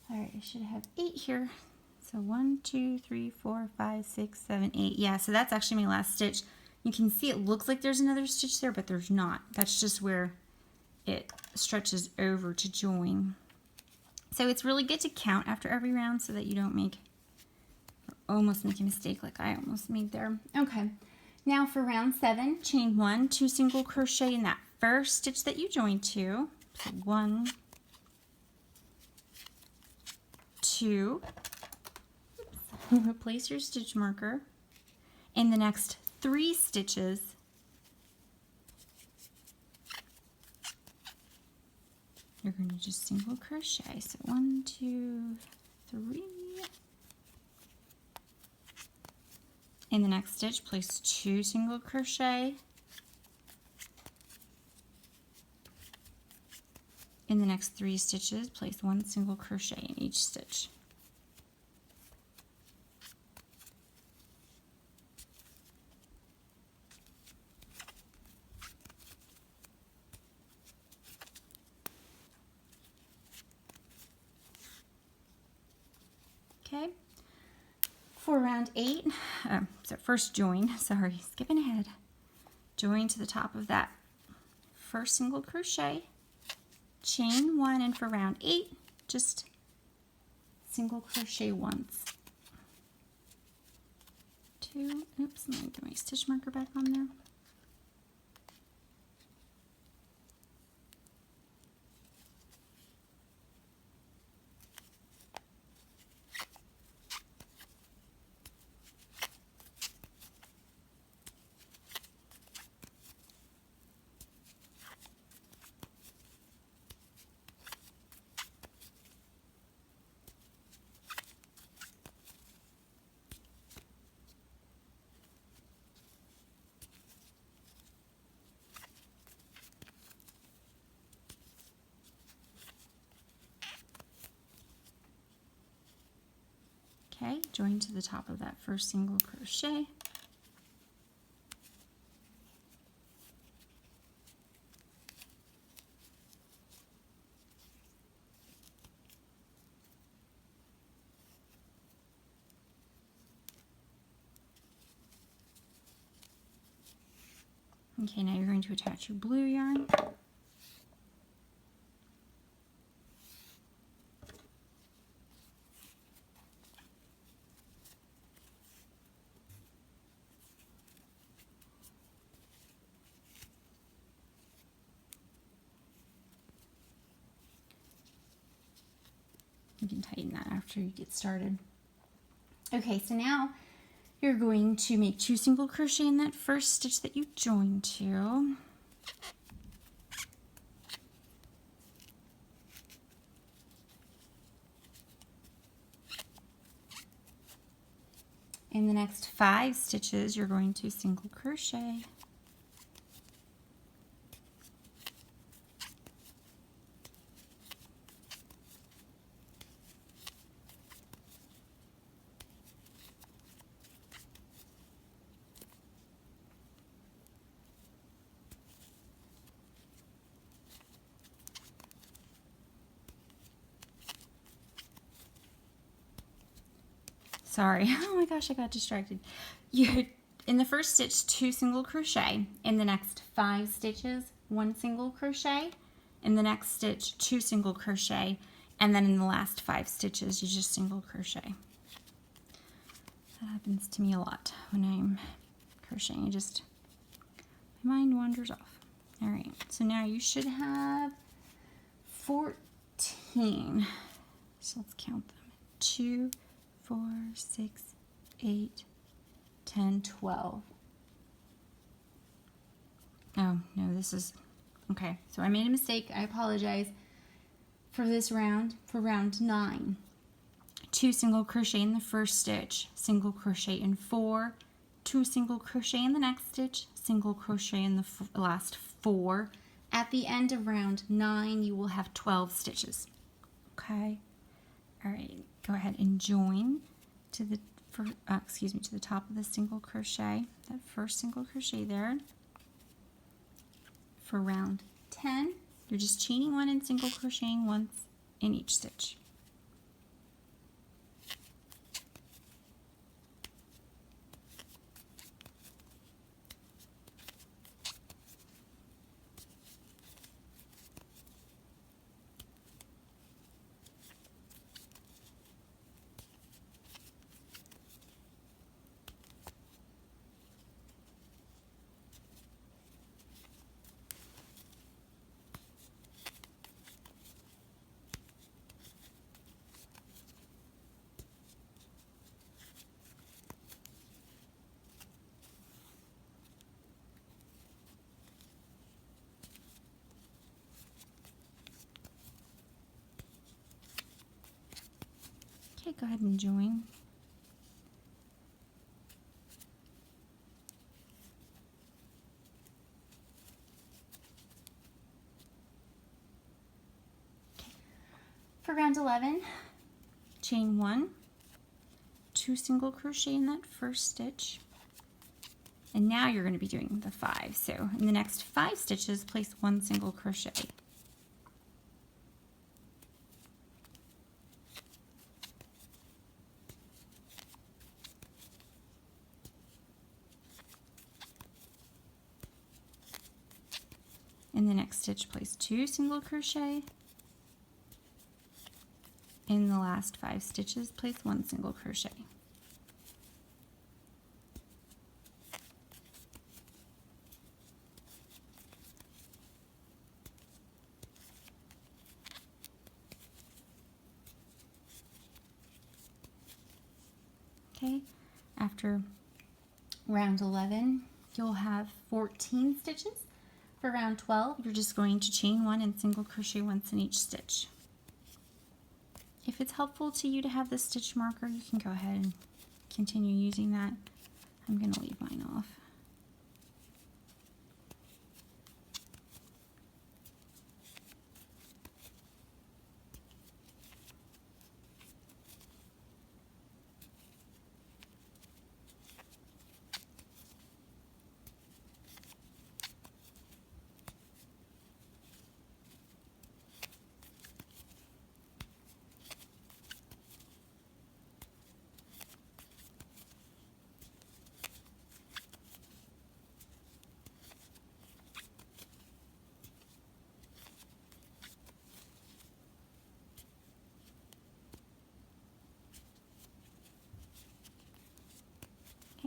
All right, I should have 8 here. So 1, 2, 3, 4, 5, 6, 7, 8. Yeah, so that's actually my last stitch. You can see it looks like there's another stitch there, but there's not. That's just where it stretches over to join. So it's really good to count after every round so that you don't make, or almost make a mistake like I almost made there. Okay, now for round 7, chain 1, 2 single crochet in that first stitch that you joined to. So 1, 2, place your stitch marker. In the next 3 stitches, you're going to just single crochet. So 1, 2, 3. In the next stitch, place 2 single crochet. In the next 3 stitches, place 1 single crochet in each stitch. Okay, for round 8, so first join, sorry, skipping ahead. Join to the top of that first single crochet, chain 1, and for round 8, just single crochet once. 2, oops, let me get my stitch marker back on there. Okay, join to the top of that first single crochet. Okay, now you're going to attach your blue yarn. You can tighten that after you get started. Okay, so now you're going to make 2 single crochet in that first stitch that you joined to. In the next 5 stitches, you're going to single crochet. Sorry, oh my gosh, I got distracted. In the first stitch, 2 single crochet. In the next 5 stitches, 1 single crochet. In the next stitch, 2 single crochet. And then in the last 5 stitches, you just single crochet. That happens to me a lot when I'm crocheting. My mind wanders off. All right, so now you should have 14. So let's count them. 2, 4, 6, 8, 10, 12. Oh, no, this is, okay, so I made a mistake. I apologize. For this round, for round 9, 2 single crochet in the first stitch, single crochet in 4, 2 single crochet in the next stitch, single crochet in the last 4. At the end of round 9, you will have 12 stitches. Okay? All right, go ahead and join to the to the top of the single crochet, that first single crochet there. For round 10, you're just chaining 1 and single crocheting once in each stitch. Okay, go ahead and join. For round 11, chain 1, 2 single crochet in that first stitch, and now you're going to be doing the 5. So in the next 5 stitches, place 1 single crochet. In the next stitch, place 2 single crochet. In the last 5 stitches, place 1 single crochet. Okay, after round 11, you'll have 14 stitches. For round 12, you're just going to chain 1 and single crochet once in each stitch. If it's helpful to you to have the stitch marker, you can go ahead and continue using that. I'm going to leave mine off.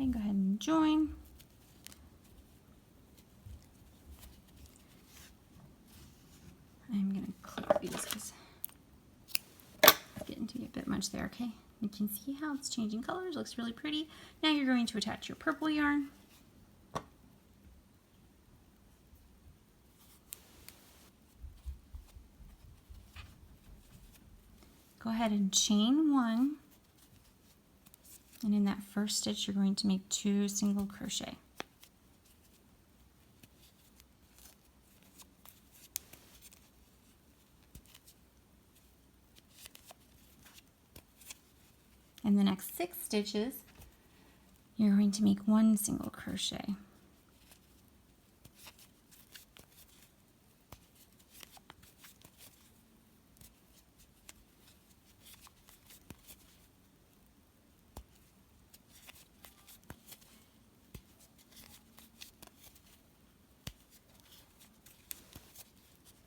Okay, go ahead and join. I'm going to clear these because it's getting to be a bit much there, okay? You can see how it's changing colors, looks really pretty. Now you're going to attach your purple yarn. Go ahead and chain 1. And in that first stitch, you're going to make 2 single crochet. In the next 6 stitches, you're going to make 1 single crochet.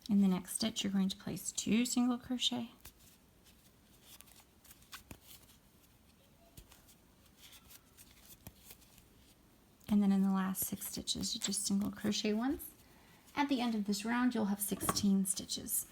In the next stitch, you're going to place 2 single crochet. And then in the last 6 stitches, you just single crochet once. At the end of this round, you'll have 16 stitches.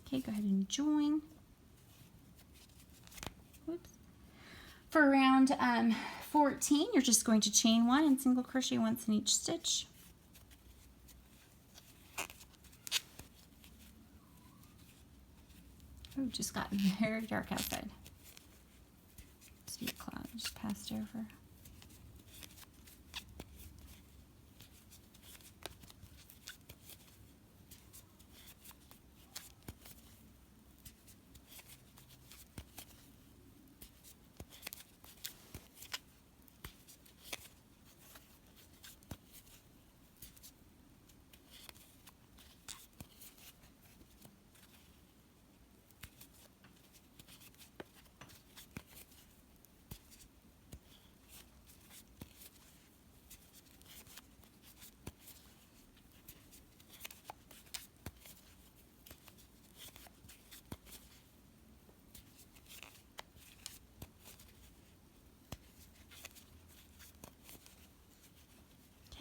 Okay, go ahead and join. Whoops. For round 14, you're just going to chain 1 and single crochet once in each stitch. Oh, it just got very dark outside. See a cloud just passed over.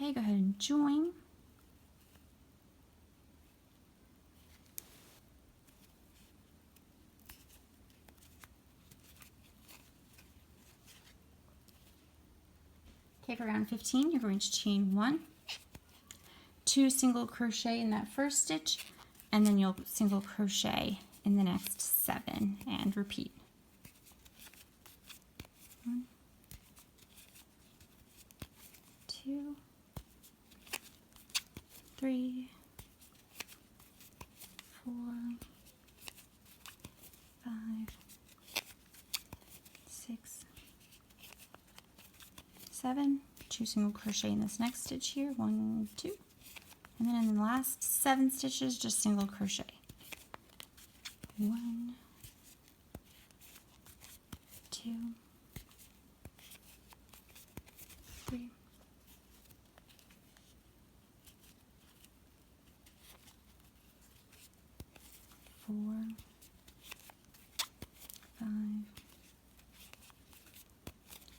Okay, go ahead and join. Okay, for round 15, you're going to chain 1, 2 single crochet in that first stitch, and then you'll single crochet in the next 7 and repeat. 1, 2, 3, 4, 5, 6, 7, 2 single crochet in this next stitch here, 1, 2, and then in the last 7 stitches, just single crochet. 1, 2, 3, 4, 5,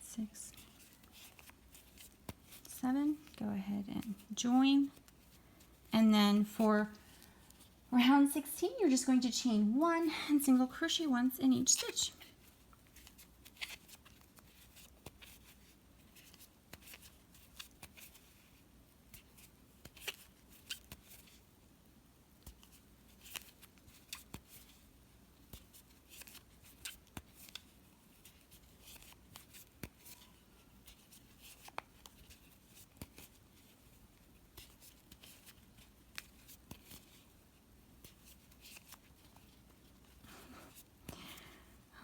6, 7. Go ahead and join. And then for round 16, you're just going to chain 1 and single crochet once in each stitch.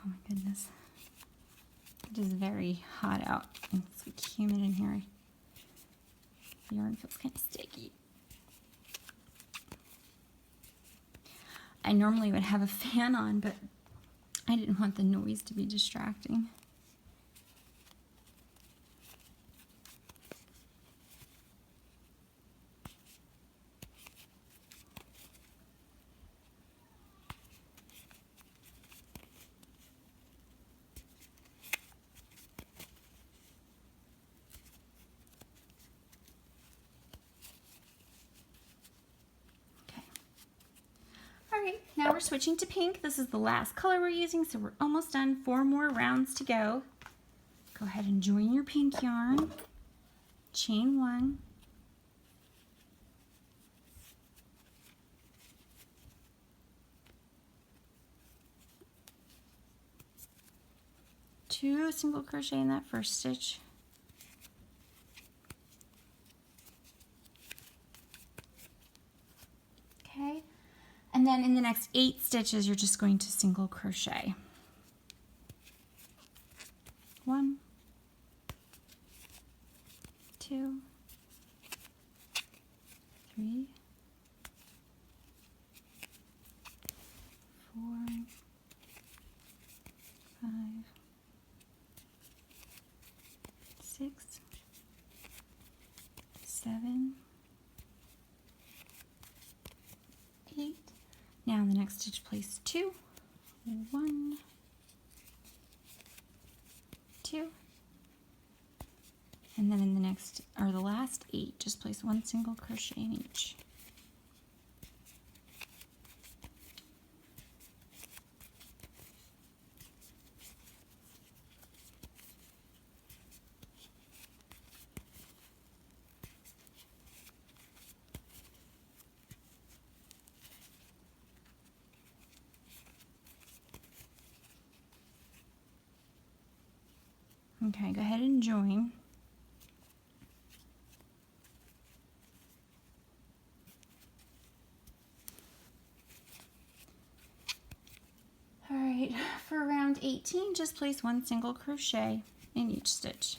Oh my goodness. It is very hot out. It's like humid in here. The yarn feels kind of sticky. I normally would have a fan on, but I didn't want the noise to be distracting. Alright, now we're switching to pink. This is the last color we're using, so we're almost done. 4 more rounds to go. Go ahead and join your pink yarn. Chain 1. Two single crochet in that first stitch. Okay. And then in the next 8 stitches, you're just going to single crochet. 1, 2, 3, 4, 5, 6, 7, 8. Now in the next stitch, place 2, 1, 2, and then in the next, or the last 8, just place 1 single crochet in each. Okay, go ahead and join. All right, for round 18, just place 1 single crochet in each stitch.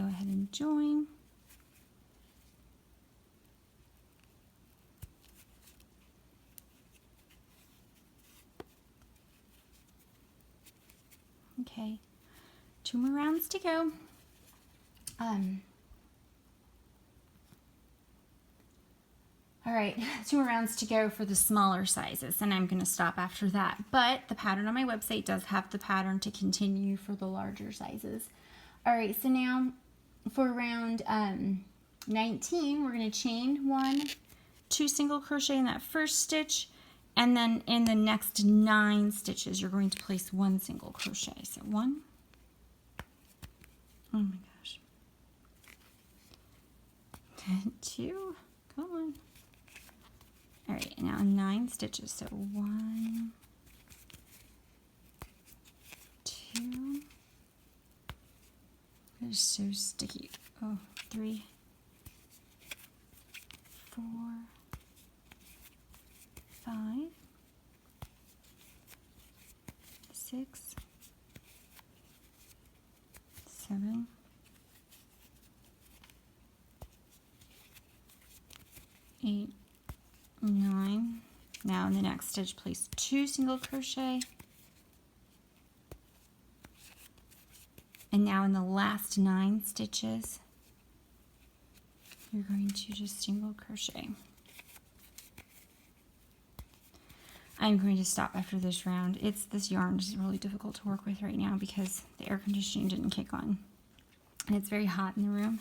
go ahead and join. Okay, 2 more rounds to go. All right, 2 more rounds to go for the smaller sizes, and I'm going to stop after that. But the pattern on my website does have the pattern to continue for the larger sizes. All right, so now for round 19, we're going to chain 1, 2 single crochet in that first stitch, and then in the next 9 stitches, you're going to place 1 single crochet. So 1, oh my gosh, 2, come on. All right, now 9 stitches. So 1, 2, it's so sticky. Oh, 3, 4, 5, 6, 7, 8, 9. Now in the next stitch, place 2 single crochet. And now in the last 9 stitches, you're going to just single crochet. I'm going to stop after this round. This yarn is really difficult to work with right now because the air conditioning didn't kick on. And it's very hot in the room.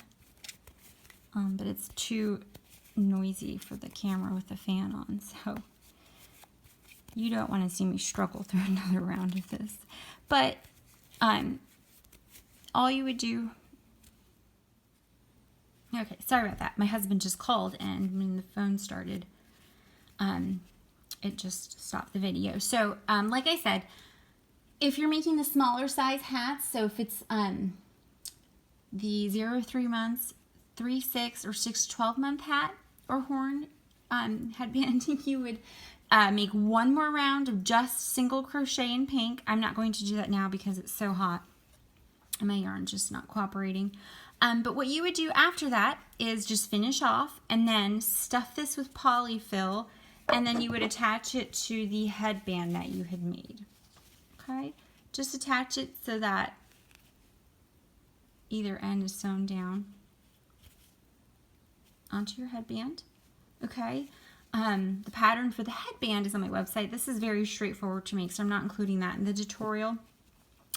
But it's too noisy for the camera with the fan on, so you don't want to see me struggle through another round of this. But all you would do, okay, sorry about that, my husband just called, and when the phone started, it just stopped the video. So like I said, if you're making the smaller size hats, so if it's the 0 to 3 months, 3, 6, or 6 to 12 month hat or horn headband, you would make 1 more round of just single crochet in pink. I'm not going to do that now because it's so hot and my yarn's just not cooperating. But what you would do after that is just finish off and then stuff this with polyfill, and then you would attach it to the headband that you had made. Okay, just attach it so that either end is sewn down onto your headband. Okay, the pattern for the headband is on my website. This is very straightforward to make, so I'm not including that in the tutorial.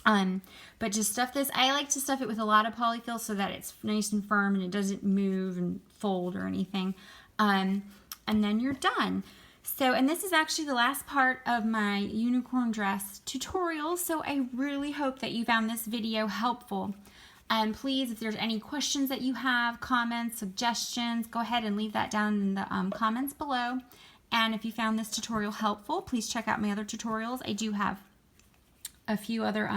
But just stuff this. I like to stuff it with a lot of polyfill so that it's nice and firm and it doesn't move and fold or anything. And then you're done. So, and this is actually the last part of my unicorn dress tutorial, so I really hope that you found this video helpful. And please, if there's any questions that you have, comments, suggestions, go ahead and leave that down in the comments below. And if you found this tutorial helpful, please check out my other tutorials. I do have a few other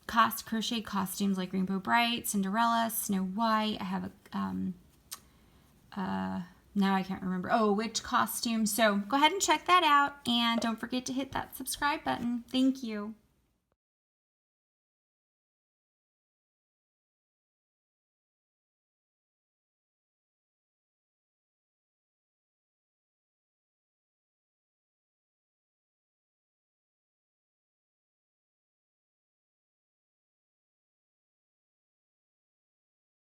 crochet costumes like Rainbow Bright, Cinderella, Snow White. I have a now I can't remember. Oh, a witch costume. So go ahead and check that out, and don't forget to hit that subscribe button. Thank you.